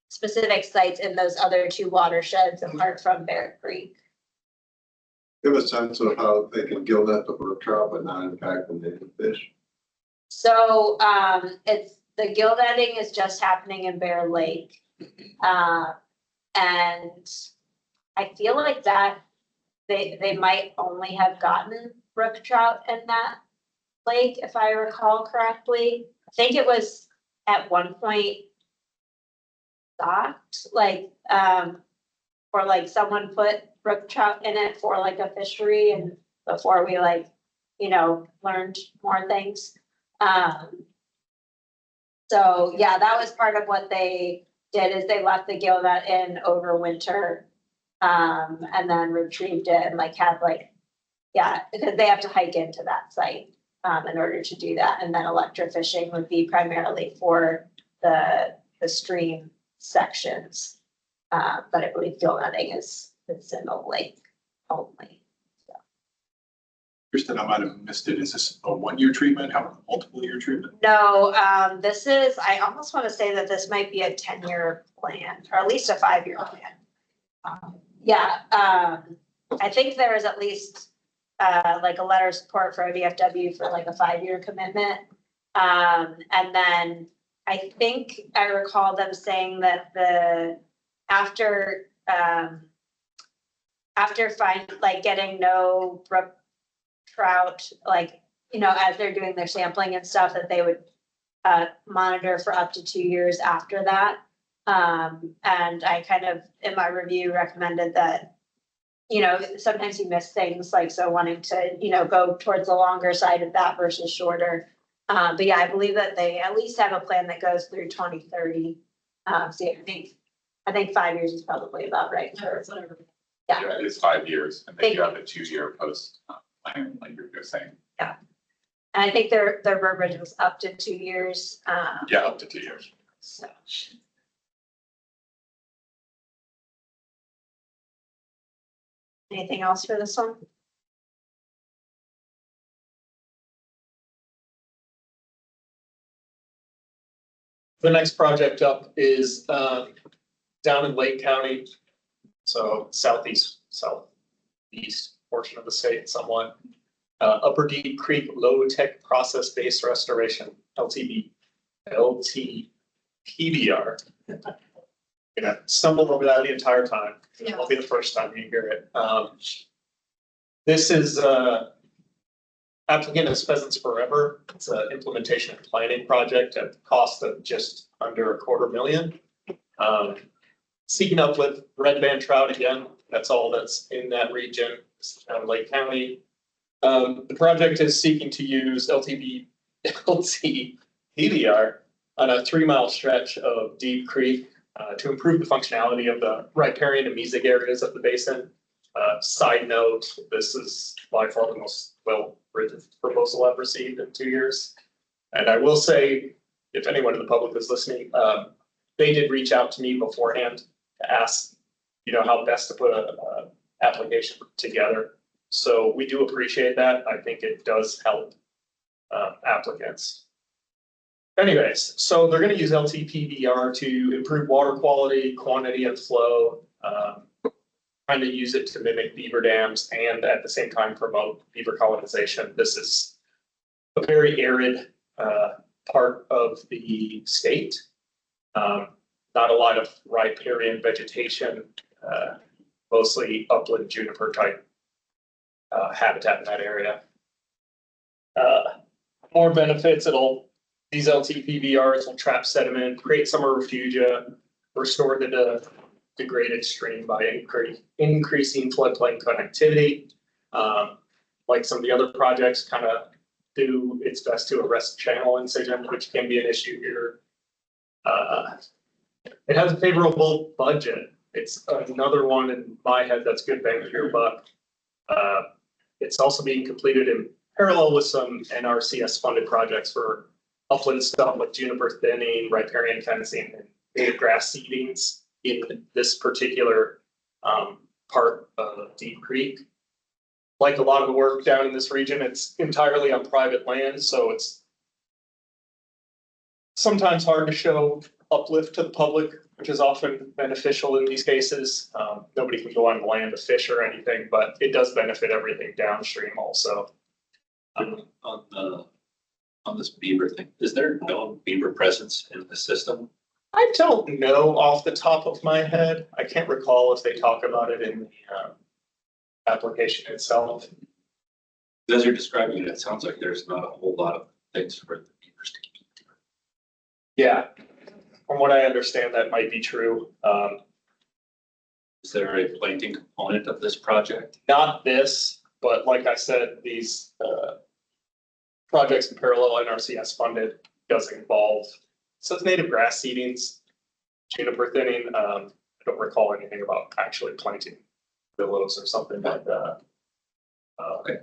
specific sites in those other two watersheds apart from Bear Creek. Give a sense of how they can gill net the brook trout but not impact the native fish. So it's the gill netting is just happening in Bear Lake. And I feel like that they might only have gotten brook trout in that lake, if I recall correctly. I think it was at one point stocked, like, or like someone put brook trout in it for like a fishery and before we like, learned more things. So yeah, that was part of what they did is they left the gill net in over winter, and then retrieved it and like had like, yeah, because they have to hike into that site in order to do that. And then electrofishing would be primarily for the stream sections. But I believe gill netting is in the lake only. Kristen, I might have missed it. Is this a 1-year treatment? How multiple year treatment? No, this is, I almost want to say that this might be a 10-year plan, or at least a 5-year plan. I think there is at least like a letter of support for ODFW for like a 5-year commitment. And then I think I recall them saying that after getting no brook trout, like, as they're doing their sampling and stuff, that they would monitor for up to 2 years after that. And I kind of, in my review, recommended that, sometimes you miss things, like, so wanting to, go towards the longer side of that versus shorter. But yeah, I believe that they at least have a plan that goes through 2030. So yeah, I think 5 years is probably about right. Whatever. Yeah. Yeah, it's 5 years, and then you have a 2-year post plan, like you're saying. And I think their verbiage was up to 2 years. Yeah, up to 2 years. So. Anything else for this one? The next project up is down in Lake County. So southeast portion of the state somewhat. Upper Deep Creek Low Tech Process Based Restoration, LTPBR. Stumbled over that the entire time. It won't be the first time you hear it. This is applicant is Pheasants Forever. It's an implementation and planning project at the cost of just under $250,000. Seeking uplift red band trout again. That's all that's in that region, out of Lake County. The project is seeking to use LTPBR on a 3-mile stretch of Deep Creek to improve the functionality of the riparian and mesic areas of the basin. Side note, this is by far the most well-written proposal I've received in 2 years. And I will say, if anyone in the public is listening, they did reach out to me beforehand to ask, how best to put a application together. So we do appreciate that. I think it does help applicants. Anyways, so they're going to use LTPBR to improve water quality, quantity, and flow. Trying to use it to mimic beaver dams and at the same time promote beaver colonization. This is a very arid part of the state. Not a lot of riparian vegetation, mostly upland juniper type habitat in that area. More benefits, these LTPBRs will trap sediment, create summer refugia, restore the degraded stream by increasing floodplain connectivity. Like some of the other projects kind of do its best to arrest channel incision, which can be an issue here. It has a favorable budget. It's another one in my head that's good bang for your buck. It's also being completed in parallel with some NRCS funded projects for upland stuff like juniper thinning, riparian fencing, and native grass seedings in this particular part of Deep Creek. Like a lot of the work down in this region, it's entirely on private land, so it's sometimes hard to show uplift to the public, which is often beneficial in these cases. Nobody can go on the land to fish or anything, but it does benefit everything downstream also. On this beaver thing, is there no beaver presence in the system? I don't know off the top of my head. I can't recall if they talk about it in the application itself. As you're describing it, it sounds like there's not a whole lot of things for the beavers to eat. Yeah, from what I understand, that might be true. Is there a planting component of this project? Not this, but like I said, these projects in parallel NRCS funded does involve, so it's native grass seedings, juniper thinning. I don't recall anything about actually planting willows or something like that. Okay.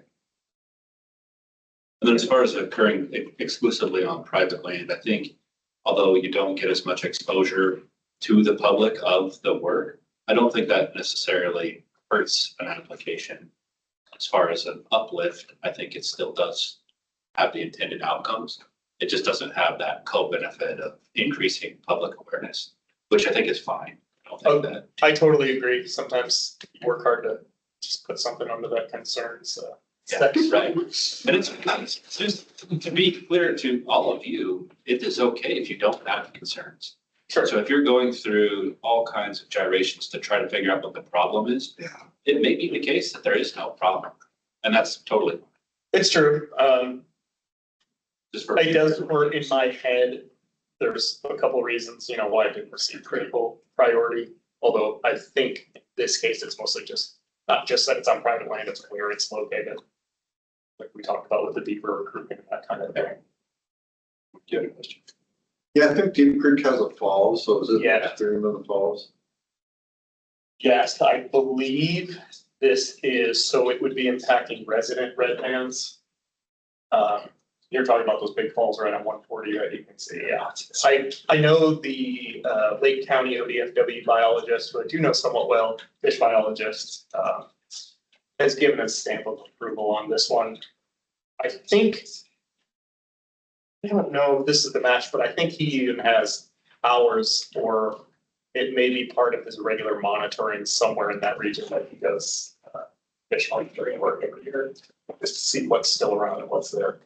And then as far as occurring exclusively on private land, I think although you don't get as much exposure to the public of the work, I don't think that necessarily hurts an application. As far as an uplift, I think it still does have the intended outcomes. It just doesn't have that co-benefit of increasing public awareness, which I think is fine. I don't think that. I totally agree. Sometimes you work hard to just put something under that concern, so. Yeah, right. And it's just to be clear to all of you, it is okay if you don't have concerns. Sure. So if you're going through all kinds of gyrations to try to figure out what the problem is, Yeah. it may be the case that there is no problem. And that's totally, It's true. Just for. It does work in my head. There's a couple reasons, you know, why it didn't receive critical priority. Although I think in this case, it's mostly just, not just that it's on private land, it's where it's located. Like we talked about with the deeper recruitment and that kind of thing. Do you have a question? Yeah, I think Deep Creek has a falls, so is it Yeah. upstream of the falls? Yes, I believe this is, so it would be impacting resident red bands. You're talking about those big falls right on 140 that you can see, yeah. I know the Lake County ODFW biologist, who I do know somewhat well, fish biologist, has given a stamp of approval on this one. I think, I don't know if this is the match, but I think he even has hours, or it may be part of his regular monitoring somewhere in that region that he does fish monitoring work every year, just to see what's still around and what's there.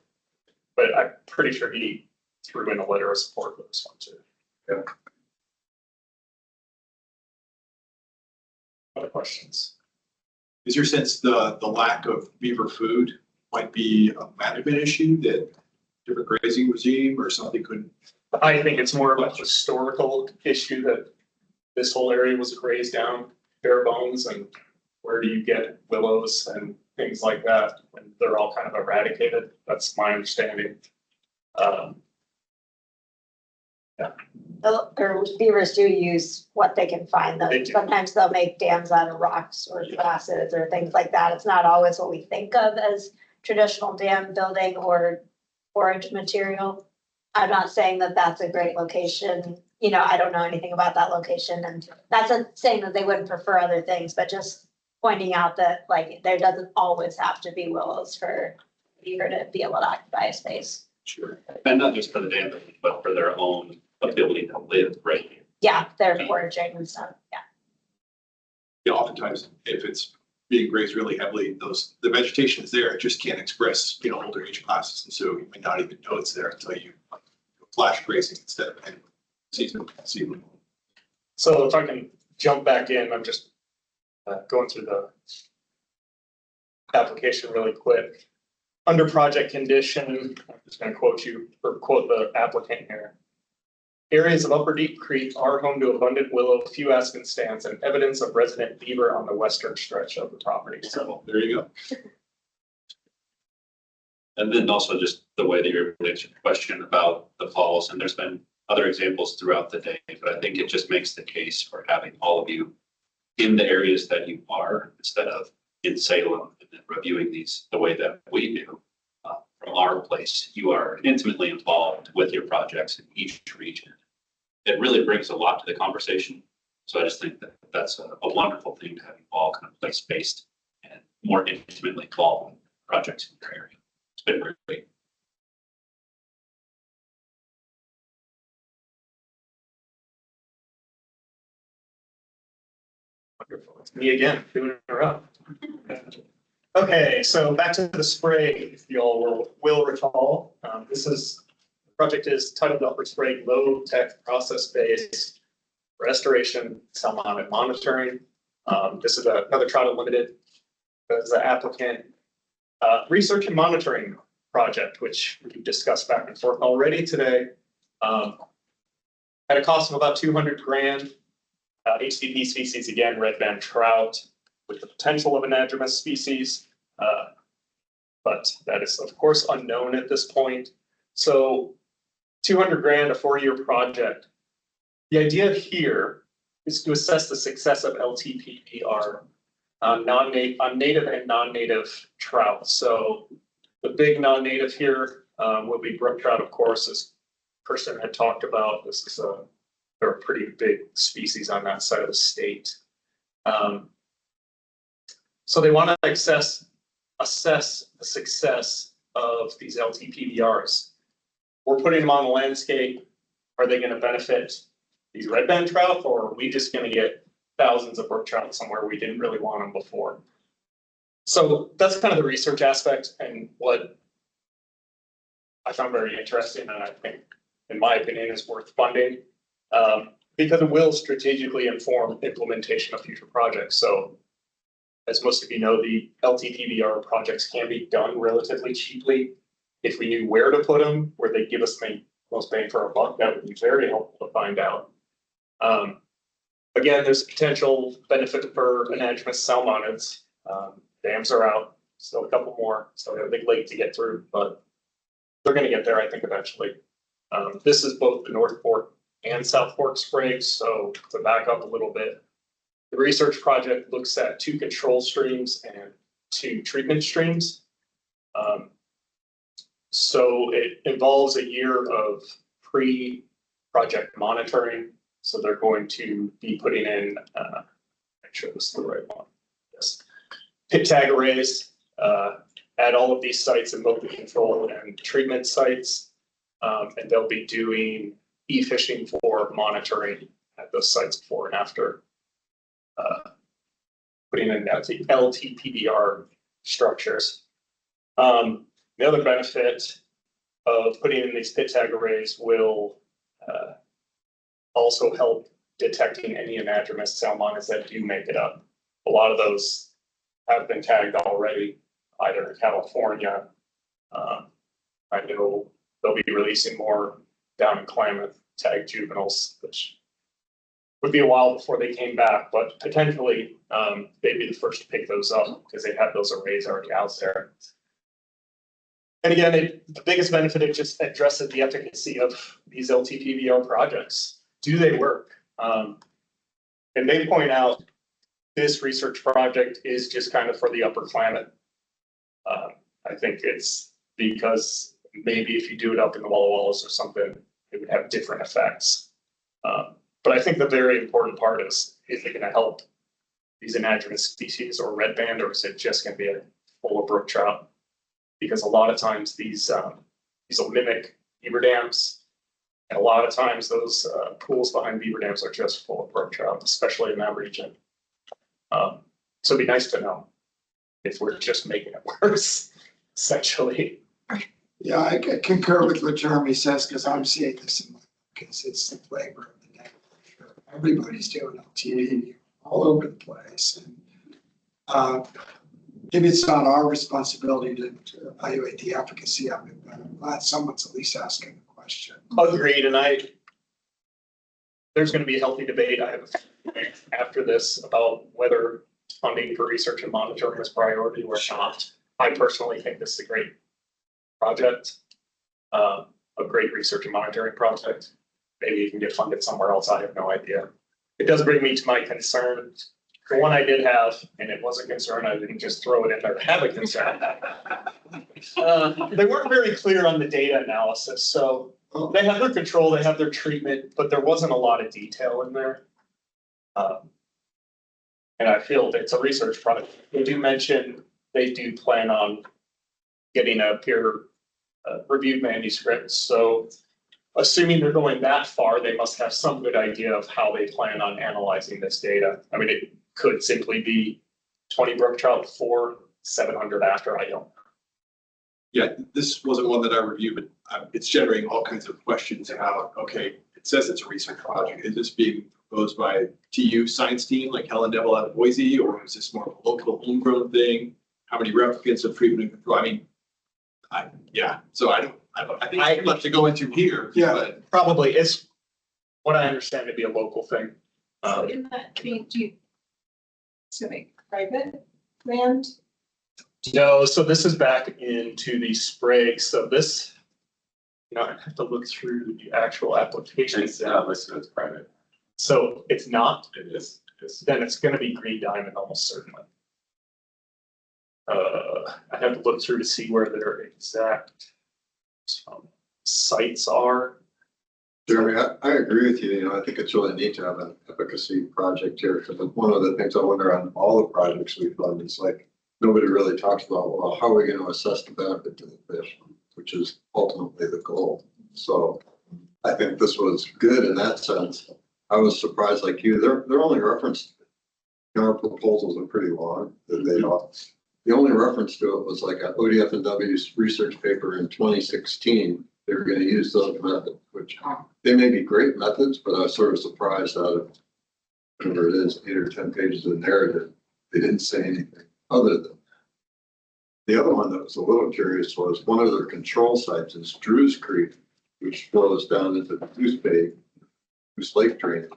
But I'm pretty sure he threw in a letter of support for this one too. Yeah. Other questions? Is your sense the lack of beaver food might be a management issue, that different grazing regime or something could? I think it's more of a historical issue that this whole area was grazed down bare bones, and where do you get willows and things like that when they're all kind of eradicated? That's my understanding. Or beavers do use what they can find, though. They do. Sometimes they'll make dams out of rocks or grasses or things like that. It's not always what we think of as traditional dam building or forage material. I'm not saying that that's a great location, you know, I don't know anything about that location, and that's not saying that they wouldn't prefer other things, but just pointing out that, like, there doesn't always have to be willows for beaver to be able to occupy a space. Sure. And not just for the dam, but for their own ability to live right here. Yeah, they're foraging and stuff, yeah. You know, oftentimes, if it's being grazed really heavily, the vegetation is there, it just can't express, you know, older age classes, and so you may not even know it's there until you flash grazing instead of seasonal. So if I can jump back in, I'm just going through the application really quick. Under project condition, I'm just going to quote the applicant here. Areas of Upper Deep Creek are home to abundant willow, few aspen stands, and evidence of resident beaver on the western stretch of the property. So there you go. And then also just the way that you're answering the question about the falls, and there's been other examples throughout the day, but I think it just makes the case for having all of you in the areas that you are, instead of in Salem, and then reviewing these the way that we do. From our place, you are intimately involved with your projects in each region. It really brings a lot to the conversation. So I just think that that's a wonderful thing to have you all kind of place-based and more intimately involved in projects in your area. It's been great. Wonderful. It's me again, doing it in a row. Okay, so back to the spray, if you all will recall. The project is titled Upper Spray Low Tech Process-Based Restoration, Salmon and Monitoring. This is another Trout Unlimited. This is the applicant research and monitoring project, which we discussed back and forth already today. At a cost of about 200 grand. HCP species, again, red band trout with the potential of an anadromous species. But that is, of course, unknown at this point. So 200 grand, a 4-year project. The idea here is to assess the success of LTPPR on native and non-native trout. So the big non-native here will be brook trout, of course, as Kirsten had talked about. This is they're a pretty big species on that side of the state. So they want to assess the success of these LTPBRs. We're putting them on the landscape. Are they going to benefit these red band trout, or are we just going to get thousands of brook trout somewhere we didn't really want them before? So that's kind of the research aspect, and what I found very interesting, and I think, in my opinion, is worth funding, because it will strategically inform implementation of future projects. So as most of you know, the LTPBR projects can be done relatively cheaply. If we knew where to put them, where they give us the most bang for our buck, that would be very helpful to find out. Again, there's a potential benefit for anadromous salmonids. Dams are out, still a couple more, so they're a big lake to get through, but they're gonna get there, I think, eventually. This is both the North Fork and South Fork sprays, so to back up a little bit. The research project looks at 2 control streams and 2 treatment streams. So it involves a year of pre-project monitoring. So they're going to be putting in, make sure this is the right one. Yes. Pit tag arrays at all of these sites in both the control and treatment sites. And they'll be doing e-fishing for monitoring at those sites before and after. Putting in LTPBR structures. The other benefit of putting in these pit tag arrays will also help detecting any anadromous salmonids that do make it up. A lot of those have been tagged already, either in California. I know they'll be releasing more down in Klamath tagged juveniles, which would be a while before they came back, but potentially they'd be the first to pick those up because they have those arrays already out there. And again, the biggest benefit, it just addresses the efficacy of these LTPBR projects. Do they work? And they point out this research project is just kind of for the upper Klamath. I think it's because maybe if you do it up in the Walla Wallas or something, it would have different effects. But I think the very important part is it going to help these anadromous species or red band, or is it just going to be a full of brook trout? Because a lot of times these will mimic beaver dams. And a lot of times those pools behind beaver dams are just full of brook trout, especially in that region. So it'd be nice to know if we're just making it worse, essentially. Yeah, I concur with what Jeremy says, because I'm seeing this in my, because it's the flavor of the day. For sure. Everybody's doing LTV all over the place. And maybe it's not our responsibility to evaluate the efficacy of it, but I'm glad someone's at least asking the question. Agreed, and there's going to be a healthy debate. I have after this about whether funding for research and monitoring is priority or not. I personally think this is a great project, a great research and monitoring project. Maybe you can get funded somewhere else. I have no idea. It does bring me to my concern. The one I did have, and it was a concern, I didn't just throw it in there to have a concern. They weren't very clear on the data analysis. So they have their control, they have their treatment, but there wasn't a lot of detail in there. And I feel it's a research project. They do mention they do plan on getting a peer reviewed manuscript. So assuming they're going that far, they must have some good idea of how they plan on analyzing this data. I mean, it could simply be 20 brook trout before, 700 after, I don't know. Yeah, this wasn't one that I reviewed, but it's generating all kinds of questions about, okay, it says it's a research project. Is this being proposed by TU science team like Helen Devil out of Boise, or is this more of a local homegrown thing? How many replicants of treatment and control? I mean, so I think I'd love to go into here. Yeah. But Probably it's what I understand to be a local thing. So in that, do you make private land? No, so this is back into the spray. So this, I have to look through the actual application. It's not listed as private. So it's not, It is. then it's gonna be Green Diamond almost certainly. I have to look through to see where their exact sites are. Jeremy, I agree with you. I think it's really neat to have an efficacy project here, because one of the things I wonder on all the projects we've done is like, nobody really talks about, well, how are we going to assess the benefit to the fish, which is ultimately the goal. So I think this was good in that sense. I was surprised like you, they're only referenced, our proposals are pretty long, that they all. The only reference to it was like an ODF and W's research paper in 2016. They were going to use those methods, which they may be great methods, but I was sort of surprised out of whatever it is, 8 or 10 pages of narrative. They didn't say anything other than. The other one that was a little curious was one of their control sites is Drew's Creek, which flows down into the Goose Lake drainage.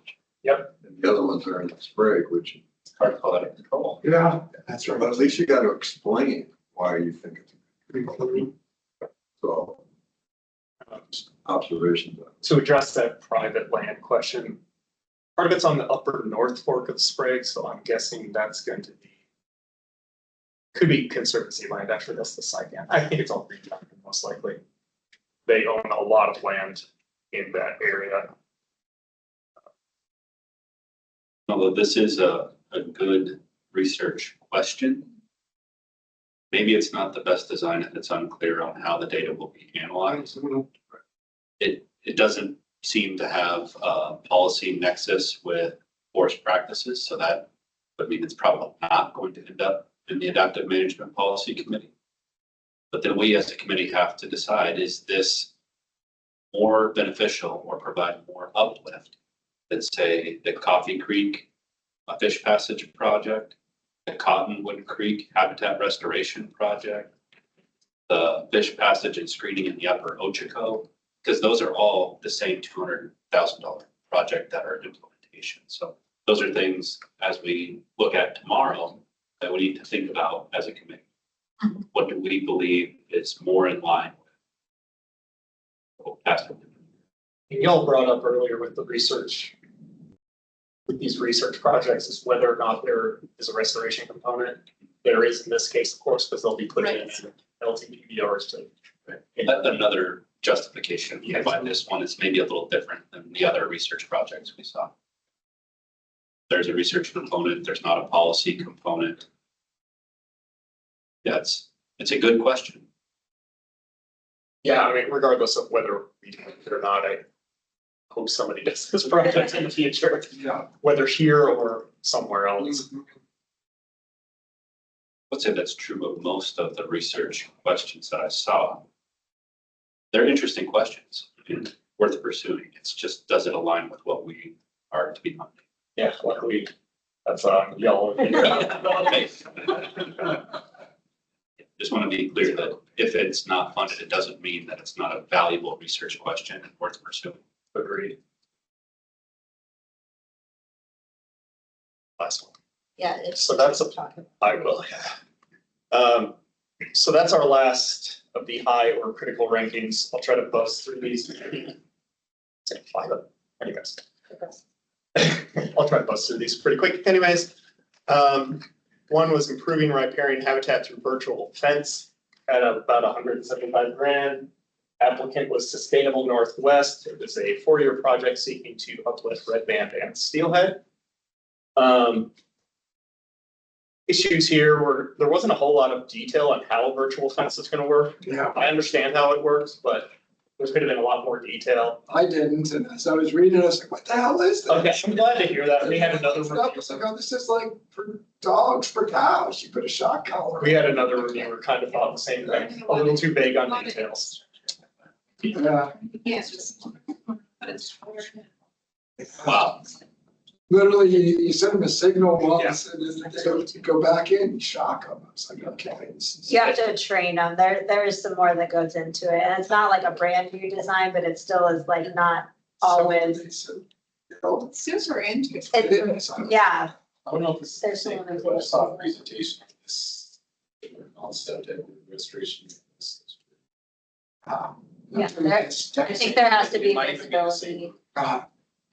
Yep. And the other ones are in Sprague, which, It's hard to call that a control. Yeah, that's right. but at least you got to explain why you think it's so. Observations. To address that private land question, part of it's on the upper north fork of Sprague, so I'm guessing that's going to be. Could be conservancy land, actually, that's the site, yeah, I think it's all green, most likely. They own a lot of land in that area. Although this is a good research question. Maybe it's not the best design if it's unclear on how the data will be analyzed. It doesn't seem to have a policy nexus with forest practices, so that would mean it's probably not going to end up in the adaptive management policy committee. But then we as a committee have to decide, is this more beneficial or provide more uplift than say the Coffee Creek fish passage project, the Cottonwood Creek habitat restoration project, the fish passage and screening in the upper Ochoco, because those are all the same $200,000 project that are in implementation. So those are things as we look at tomorrow that we need to think about as a committee. What do we believe is more in line with? Y'all brought up earlier with the research. With these research projects is whether or not there is a restoration component. There is in this case, of course, because they'll be putting in LTPBRs to. Another justification why this one is maybe a little different than the other research projects we saw. There's a research component, there's not a policy component. Yeah, it's a good question. Yeah, I mean, regardless of whether we do it or not, I hope somebody does this project in the future, Yeah. whether here or somewhere else. Let's say that's true of most of the research questions that I saw. They're interesting questions and worth pursuing. It's just, does it align with what we are to be funding? Yeah, luckily, that's y'all. Just want to be clear that if it's not funded, it doesn't mean that it's not a valuable research question and worth pursuing. Agreed. Last one. Yeah. it's- So that's I will, yeah. So that's our last of the high or critical rankings. I'll try to buzz through these. Take 5 of them, anyways. I'll try to buzz through these pretty quick anyways. One was improving riparian habitat through virtual fence at about 175 grand. Applicant was Sustainable Northwest. It was a 4-year project seeking to uplift red band and steelhead. Issues here were, there wasn't a whole lot of detail on how a virtual fence is going to work. Yeah, I understand how it works, but there could have been a lot more detail. I didn't, and as I was reading, I was like, what the hell is this? Okay, I'm glad to hear that. We had another I was review. like, oh, this is like for dogs, for cows, you put a shock collar. We had another reviewer kind of thought the same thing, a little too vague on details. Yeah, Yes. Wow. literally, you send them a signal once and then they go back in, you shock them. I was like, okay. This is. You have to train them. There is some more that goes into it. And it's not like a brand new design, but it still is like not always. Super interesting. It's, yeah, I don't know if it's the There's same, some other but I saw a things. presentation of this concept and administration. yeah, I think there has to be visibility.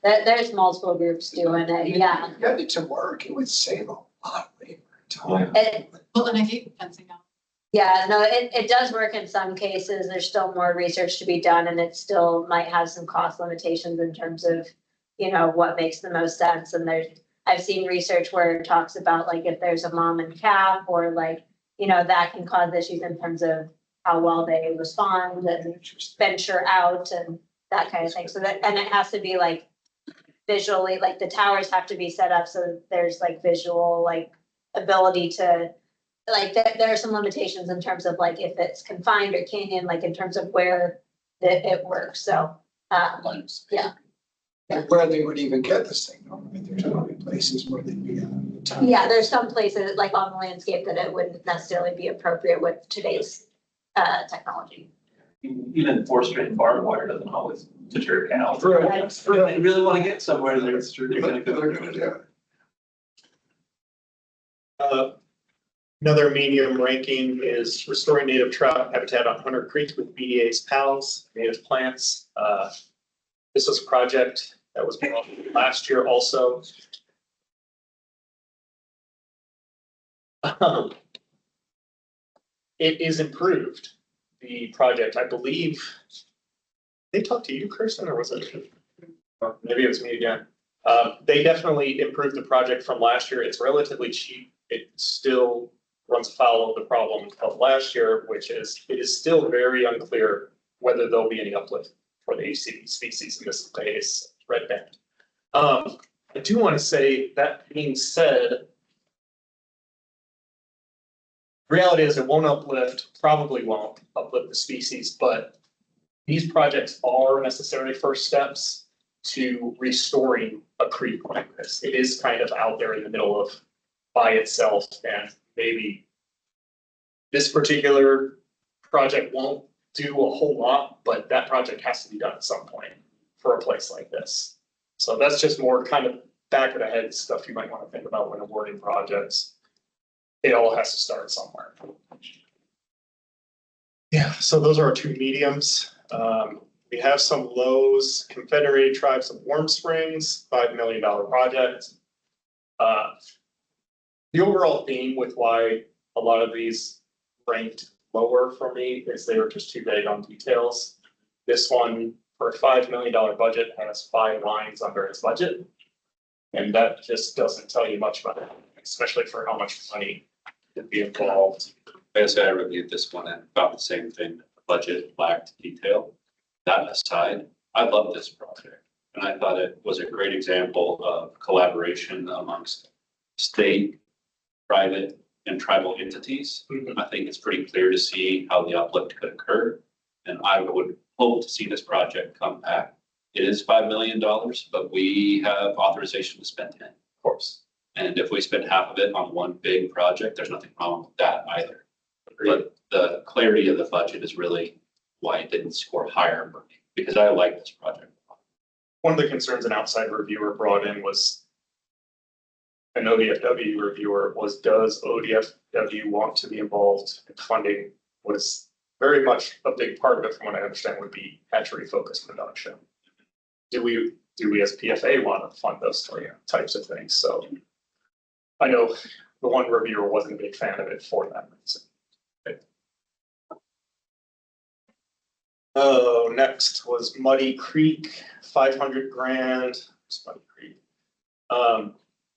There's multiple groups doing it, yeah. Get it to work, it would save a lot of labor and time. Well, and I hate fencing out. Yeah, no, it does work in some cases. There's still more research to be done and it still might have some cost limitations in terms of, you know, what makes the most sense. And I've seen research where it talks about like if there's a mom and calf or like, you know, that can cause issues in terms of how well they respond and venture out and that kind of thing. So that, and it has to be like visually, like the towers have to be set up so that there's like visual, like ability to, like there are some limitations in terms of like if it's confined or canyon, like in terms of where it works. So, yeah. where they would even get this thing, though, right? There's probably places where they'd be at. Yeah, there's some places like on the landscape that it wouldn't necessarily be appropriate with today's technology. Even 4-string barbed wire doesn't always deter cows. Right. If they really want to get somewhere, they're gonna go. They're gonna do it. Another medium ranking is restoring native trout habitat on Hunter Creek with BDA's PALs, native plants. This was a project that was brought last year also. It is improved, the project, I believe. They talked to you, Kirsten, or was it? Or maybe it was me again. They definitely improved the project from last year. It's relatively cheap. It still runs afoul of the problem of last year, which is, it is still very unclear whether there'll be any uplift for the HCV species in this case, red band. I do want to say, that being said, reality is it won't uplift, probably won't uplift the species, but these projects are necessary first steps to restoring a creek like this. It is kind of out there in the middle of by itself, and maybe this particular project won't do a whole lot, but that project has to be done at some point for a place like this. So that's just more kind of back of the head stuff you might want to think about when awarding projects. It all has to start somewhere. Yeah, so those are our two mediums. We have some lows, Confederated Tribes of Warm Springs, $5 million project. The overall theme with why a lot of these ranked lower for me is they were just too vague on details. This one, for a $5 million budget, has 5 lines under its budget. And that just doesn't tell you much about it, especially for how much money would be involved. I guess I reviewed this one and about the same thing. The budget lacked detail. That aside, I love this project. And I thought it was a great example of collaboration amongst state, private, and tribal entities. I think it's pretty clear to see how the uplift could occur. And I would hope to see this project come back. It is $5 million, but we have authorization to spend 10, of course. And if we spend half of it on one big project, there's nothing wrong with that either. But the clarity of the budget is really why it didn't score higher for me, because I like this project. One of the concerns an outside reviewer brought in was an ODFW reviewer was, does ODFW want to be involved in funding what is very much a big part of it, from what I understand, would be hatchery focused production. Do we as PFA want to fund those types of things? So I know the one reviewer wasn't a big fan of it for that reason. Oh, next was Muddy Creek, 500 grand. It's Muddy Creek.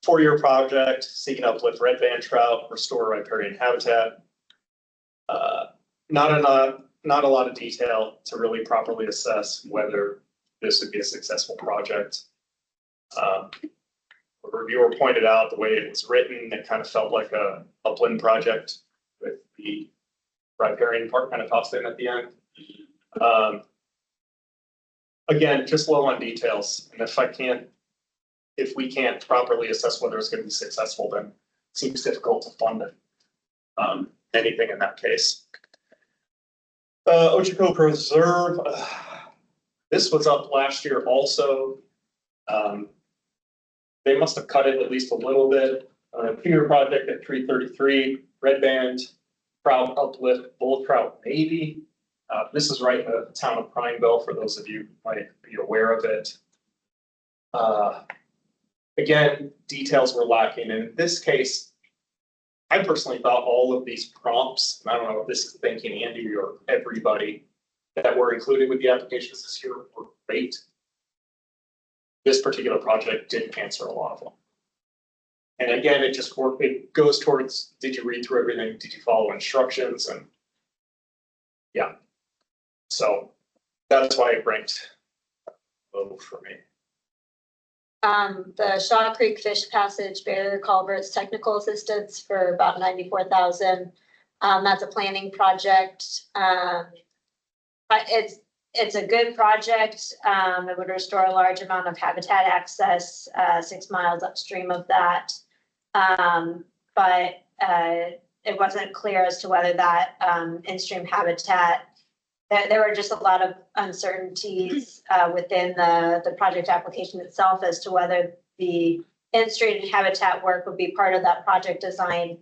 4-year project, seeking uplift red band trout, restore riparian habitat. Not a lot of detail to really properly assess whether this would be a successful project. The reviewer pointed out the way it was written, it kind of felt like a upland project with the riparian part kind of tossed in at the end. Again, just low on details, and if we can't properly assess whether it's going to be successful, then it seems difficult to fund it. Anything in that case. Ochoco Preserve, this was up last year also. They must have cut it at least a little bit. 2-year project at 333, red band, trout uplift, bull trout maybe. This is right in the town of Prineville, for those of you who might be aware of it. Again, details were lacking. And in this case, I personally thought all of these prompts, and I don't know if this is thanking Andy or everybody that were included with the applications this year, were great. This particular project didn't answer a lot of them. And again, it goes towards, did you read through everything? Did you follow instructions? And yeah. So that's why it ranked low for me. The Shaw Creek Fish Passage Barrier Culverts technical assistance for about 94,000. That's a planning project. It's it's a good project. It would restore a large amount of habitat access, 6 miles upstream of that. But it wasn't clear as to whether that in-stream habitat, there were just a lot of uncertainties within the project application itself as to whether the in-stream habitat work would be part of that project design,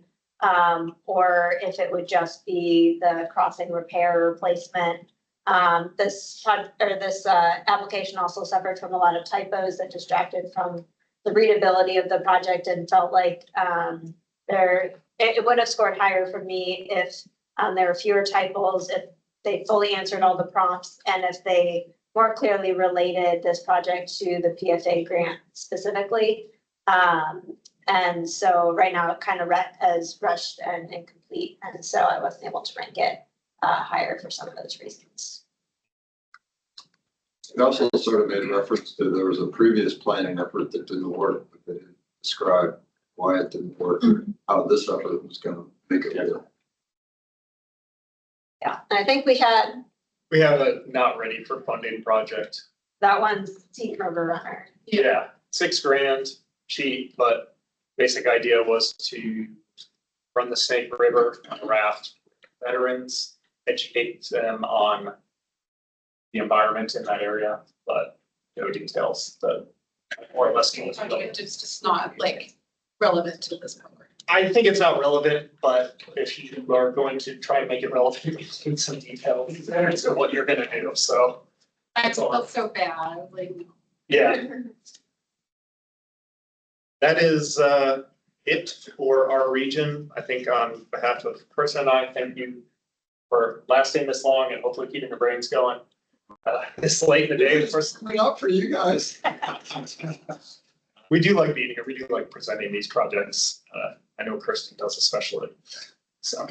or if it would just be the crossing repair replacement. This application also suffered from a lot of typos that distracted from the readability of the project, and felt like it would have scored higher for me if there were fewer typos, if they fully answered all the prompts, and if they more clearly related this project to the PFA grant specifically. And so right now it kind of as rushed and incomplete, and so I wasn't able to rank it higher for some of those reasons. It also sort of made reference to there was a previous planning effort that didn't work, but they didn't describe why it didn't work, or how this effort was going to make it work. Yeah, and I think we have a not ready for funding project. that one's Seek River Runner. Yeah, $6,000, cheap, but basic idea was to run the Snake River on a raft, veterans, educate them on the environment in that area, but no details, but more or less. It's just not like relevant to this program. I think it's not relevant, but if you are going to try and make it relevant, you need some details as to what you're gonna do, so. I felt so bad, like. Yeah. That is it for our region. I think on behalf of Chris and I, thank you for lasting this long and hopefully keeping the brains going this late in the day. Coming up for you guys. We do like being here. We do like presenting these projects. I know Kirsten does especially. So.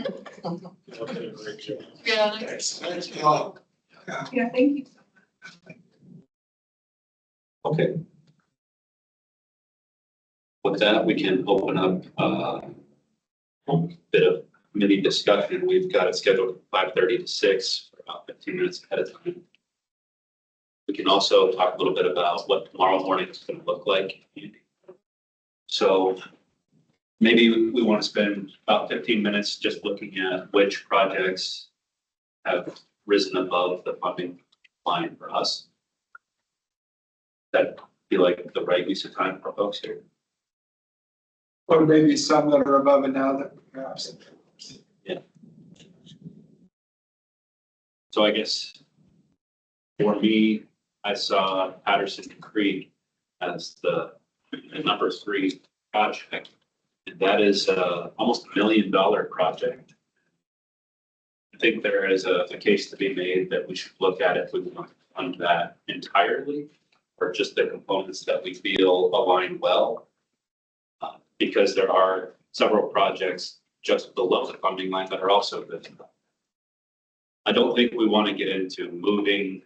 Yeah. Thanks. Yeah, thank you so much. Okay. With that, we can open up a bit of committee discussion. We've got it scheduled at 5:30 to 6 for about 15 minutes ahead of time. We can also talk a little bit about what tomorrow morning is going to look like. So maybe we want to spend about 15 minutes just looking at which projects have risen above the funding line for us. That feel like the right use of time for folks here. Or maybe some that are above it now that perhaps. Yeah. So I guess for me, I saw Patterson Creek as the number 3 project. And that is almost $1 million project. I think there is a case to be made that we should look at if we want to fund that entirely, or just the components that we feel align well. Because there are several projects just below the funding line that are also good. I don't think we want to get into moving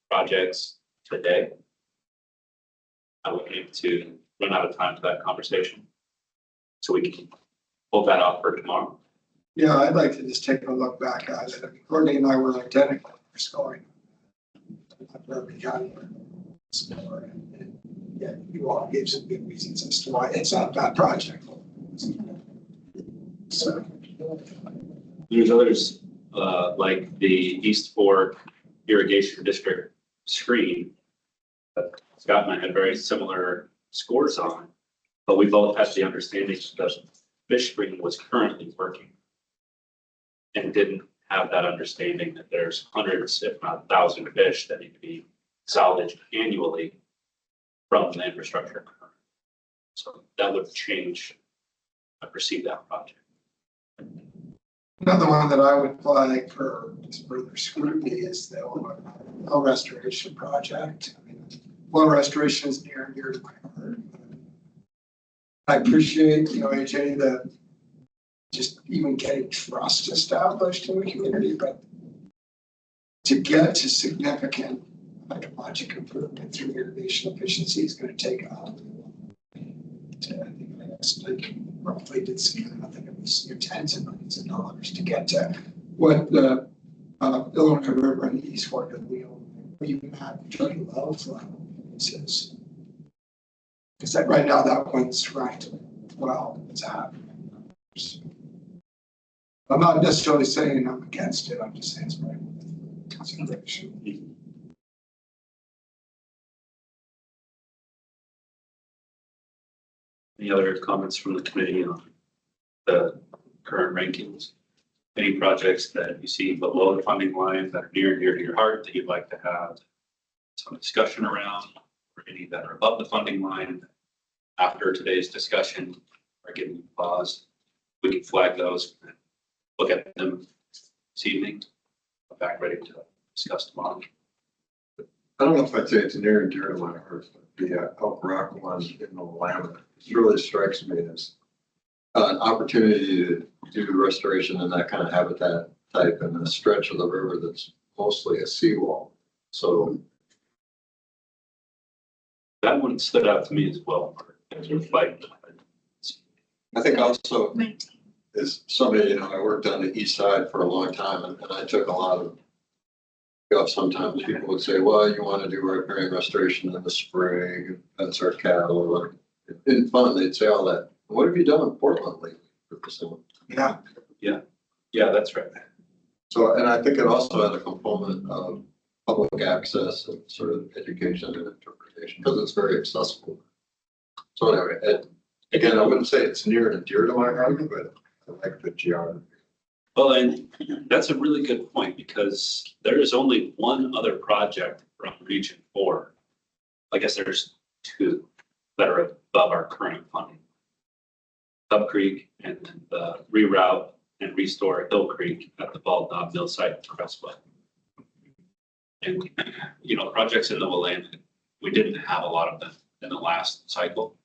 projects today. I would need to run out of time for that conversation. So we can pull that off for tomorrow. Yeah, I'd like to just take a look back at it. Courtney and I were identical for scoring. Where we got here. And yeah, you all gave some good reasons as to why it's not a bad project. So. There's others like the East Fork Irrigation District screen that Scott and I had very similar scores on, but we both had the understanding that the fish screen was currently working and didn't have that understanding that there's hundreds, if not 1,000 fish that need to be salvaged annually from the infrastructure. So that would change, I perceive that project. Another one that I would flag for just further scrutiny is the well restoration project. I mean, well restoration is near and dear to my heart. I appreciate, AJ, the just even getting trust established in the community, but to get to significant hydrologic improvement through irrigation efficiency is going to take I think it's like roughly I think it was tens of millions of dollars to get to what the Illinois River and the East Fork of the Wheel we have very low flow pieces. Because that right now, that one's ranked well, it's happening. I'm not necessarily saying I'm against it, I'm just saying it's right with consideration. Any other comments from the committee on the current rankings? Any projects that you see below the funding line that are near and dear to your heart that you'd like to have some discussion around, or any that are above the funding line after today's discussion are giving you pause? We can flag those and look at them this evening. Come back ready to discuss tomorrow. I don't know if I'd say it's near and dear to my heart, but the Elk Rock one in the Willamette really strikes me as an opportunity to do restoration in that kind of habitat type and a stretch of the river that's mostly a seawall. So That one stood out to me as well. As reflected. I think also is somebody, I worked on the east side for a long time and I took a lot of sometimes people would say, well, you want to do riparian restoration in the spring, fence our cattle, or in fun, they'd say all that. What have you done in Portland lately? Yeah, Yeah, that's right. So, and I think it also had a component of public access and sort of education and interpretation, because it's very accessible. So anyway, again, I wouldn't say it's near and dear to my heart, but I like the geography. Well, and that's a really good point, because there is only one other project from Region 4. I guess there's two that are above our current funding. Tub Creek and then the reroute and restore Hill Creek at the Bald Knob Mill site in Crestwell. And, projects in the Willamette, we didn't have a lot of them in the last cycle.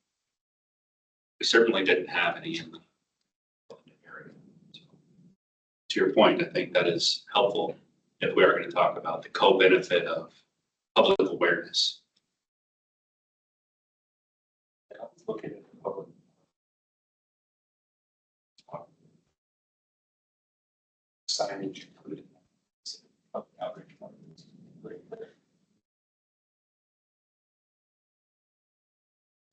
We certainly didn't have any in the area. So, to your point, I think that is helpful if we are going to talk about the co-benefit of public awareness. Looking at the public. Signage included. Outreach.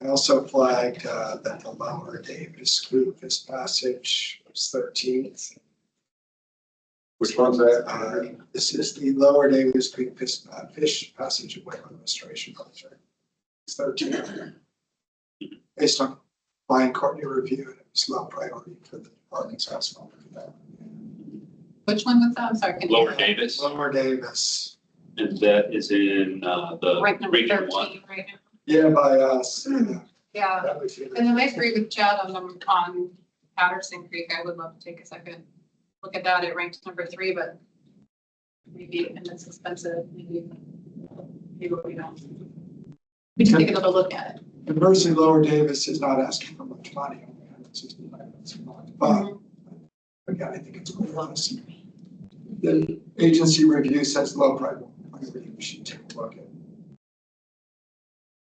I also flagged that the Lower Davis Creek Passage was 13th. Which one's that? This is the Lower Davis Creek Fish Passage Wetland Restoration Project. It's 13th. Based on Brian Courtney review, it was low priority for the department's estimate for that. Which one was that? I'm sorry. can you- Lower Davis, Lower Davis. and that is in the Rank number Region 1. 13 right now. Yeah, by us. Yeah, That was it. and then I agree with Chad on Patterson Creek. I would love to take a second look at that. It ranked number 3, but maybe, and it's expensive, maybe we don't. We can take another look at it. Conversely, Lower Davis is not asking for much money. Only 165 a month. But again, I think it's good for us. The agency review says low priority. We should take a look at.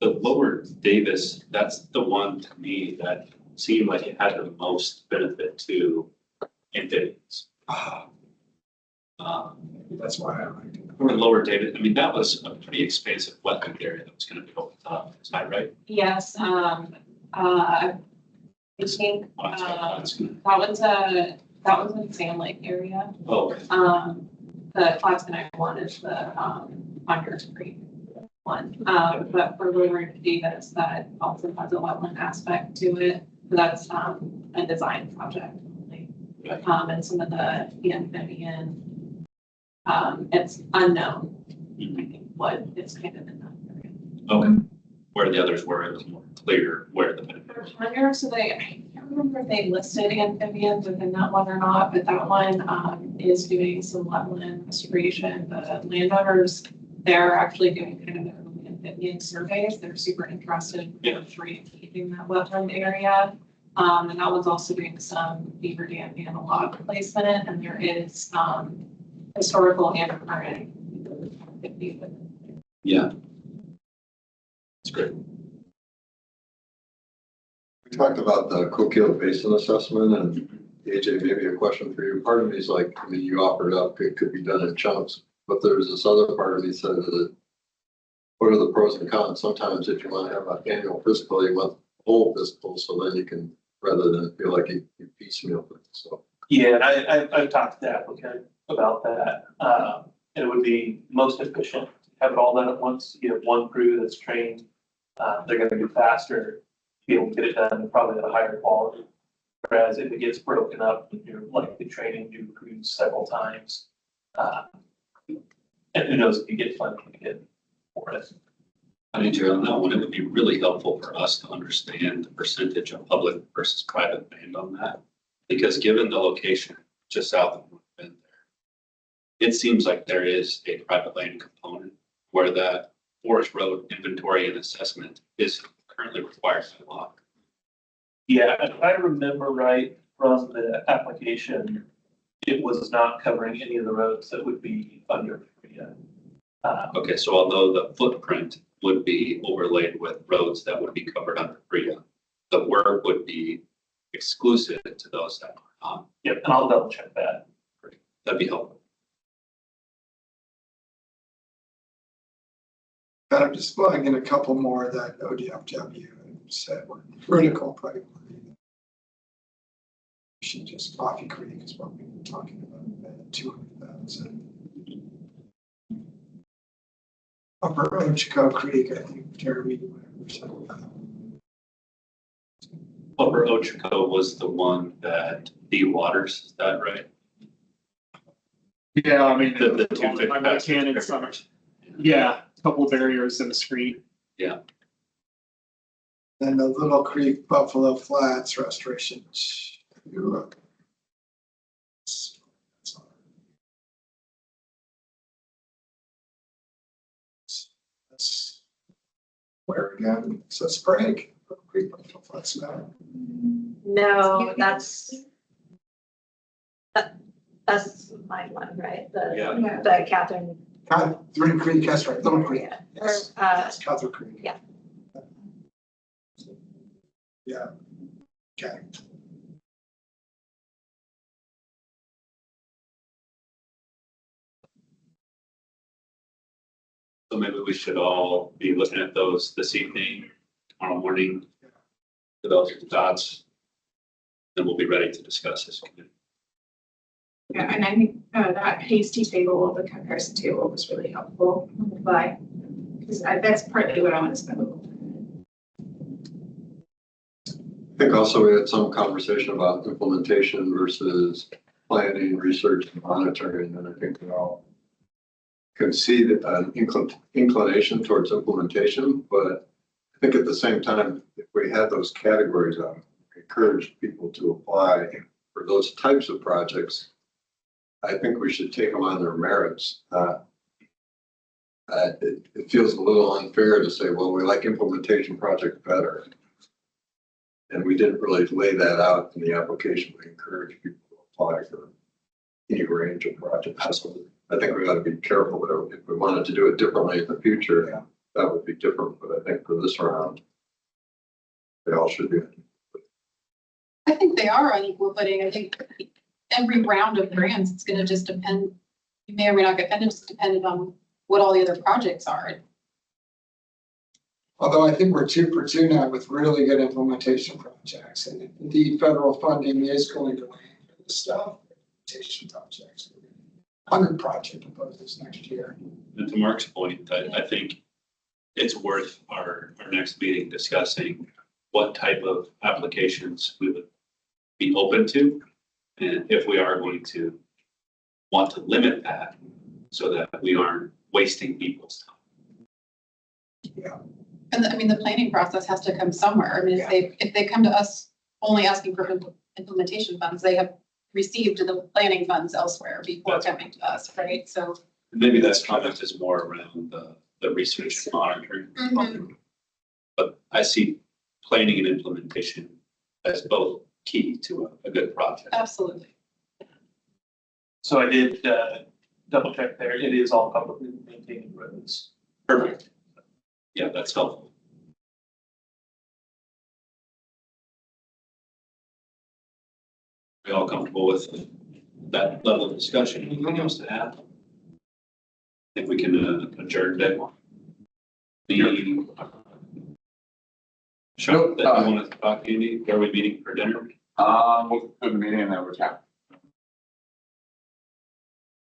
The Lower Davis, that's the one to me that seemed like it had the most benefit to amphibians. That's why I liked it. Or Lower Davis, that was a pretty expansive wetland area that was going to be opened up. Is that right? Yes, I think, that was in Sand Lake area. Oh, okay. The Class Connect one is the, Hunter's Creek one. But for Lower Davis, that also has a wetland aspect to it. That's, a design project only. Right. And some of the amphibian, it's unknown, I think, what is kind of in that area. Okay. Where the others were, it was more clear where the benefit was. Hunter, so I can't remember if they listed amphibians within that one or not, but that one is doing some wetland restoration. The landowners, they're actually doing kind of their own amphibian surveys. They're super interested in keeping that wetland area. And that one's also doing some beaver dam analog placement, and there is historical and current. Yeah. It's great. We talked about the Coquille Basin assessment and AJ, maybe a question for you. Part of me is like, you offered up, it could be done in chunks, but there's this other part of me said that what are the pros and cons? Sometimes if you want to have an annual physical, you want the whole physical, so then you can, rather than feel like you piecemeal things, so. Yeah, and I've talked to the applicant about that. It would be most efficient, to have it all done at once. You have one crew that's trained. They're gonna be faster, be able to get it done probably at a higher quality. Whereas if it gets broken up, you're likely training new crews several times. And who knows if you get funding again for it. I mean, Jared, on that one, it would be really helpful for us to understand the percentage of public versus private land on that. Because given the location just south of North Bend there, it seems like there is a private land component where that forest road inventory and assessment is currently required by law. Yeah, if I remember right from the application, it was not covering any of the roads that would be under FRIA. Okay, so although the footprint would be overlaid with roads that would be covered under FRIA, the work would be exclusive to those that are not. Yep, and I'll double check that. That'd be helpful. Kind of just plugging in a couple more that ODFW said were critical priority. She just Coffee Creek is what we were talking about, 200,000. Upper Ochico Creek, I think Jeremy, whatever, said. Upper Ochico was the one that dewaters, is that right? Yeah, I mean, The two along my mechanics on it. Yeah, a couple of barriers in the screen. Yeah, Then the Little Creek Buffalo Flats restoration. That's where again? So Sprague, Little Creek Buffalo Flats now. No, that's my one, right? Yeah. The Catherine. Catherine Creek, that's right, Little Creek. Yeah. Yes, Or, that's Catherine Creek. yeah. Yeah. Okay. so maybe we should all be looking at those this evening, tomorrow morning. Develop your thoughts. Then we'll be ready to discuss this. Yeah, and I think that hasty table, the comparison table was really helpful, but, because that's partly what I want to spend a little time. I think also we had some conversation about implementation versus planning, research, and monitoring, and I think we all can see that an inclination towards implementation, but I think at the same time, if we had those categories of encourage people to apply for those types of projects, I think we should take them on their merits. It feels a little unfair to say, well, we like implementation projects better. And we didn't really lay that out in the application. We encourage people to apply for any range of projects. So I think we got to be careful there. If we wanted to do it differently in the future, that would be different. But I think for this round, they all should be. I think they are on equal footing. I think every round of grants, it's gonna just depend, you may or may not get funded, just depending on what all the other projects are. Although I think we're 2 for 2 now with really good implementation projects, and the federal funding is going to land for this stuff, implementation projects. 100 project proposals next year. And to Mark's point, I think it's worth our next meeting discussing what type of applications we would be open to. And if we are going to want to limit that so that we aren't wasting people's time. And I mean, the planning process has to come somewhere. I mean, if they come to us only asking for implementation funds, they have received the planning funds elsewhere before coming to us, right? So Maybe that comment is more around the research and monitoring. Mhm. But I see planning and implementation as both key to a good project. absolutely. So I did double check there. It is all publicly maintained roads. Perfect. Yeah, that's helpful. We all comfortable with that level of discussion? Anything else to add? I think we can adjourn that one. The show that you want to talk, Andy, are we meeting for dinner? We'll do the meeting and then we'll chat.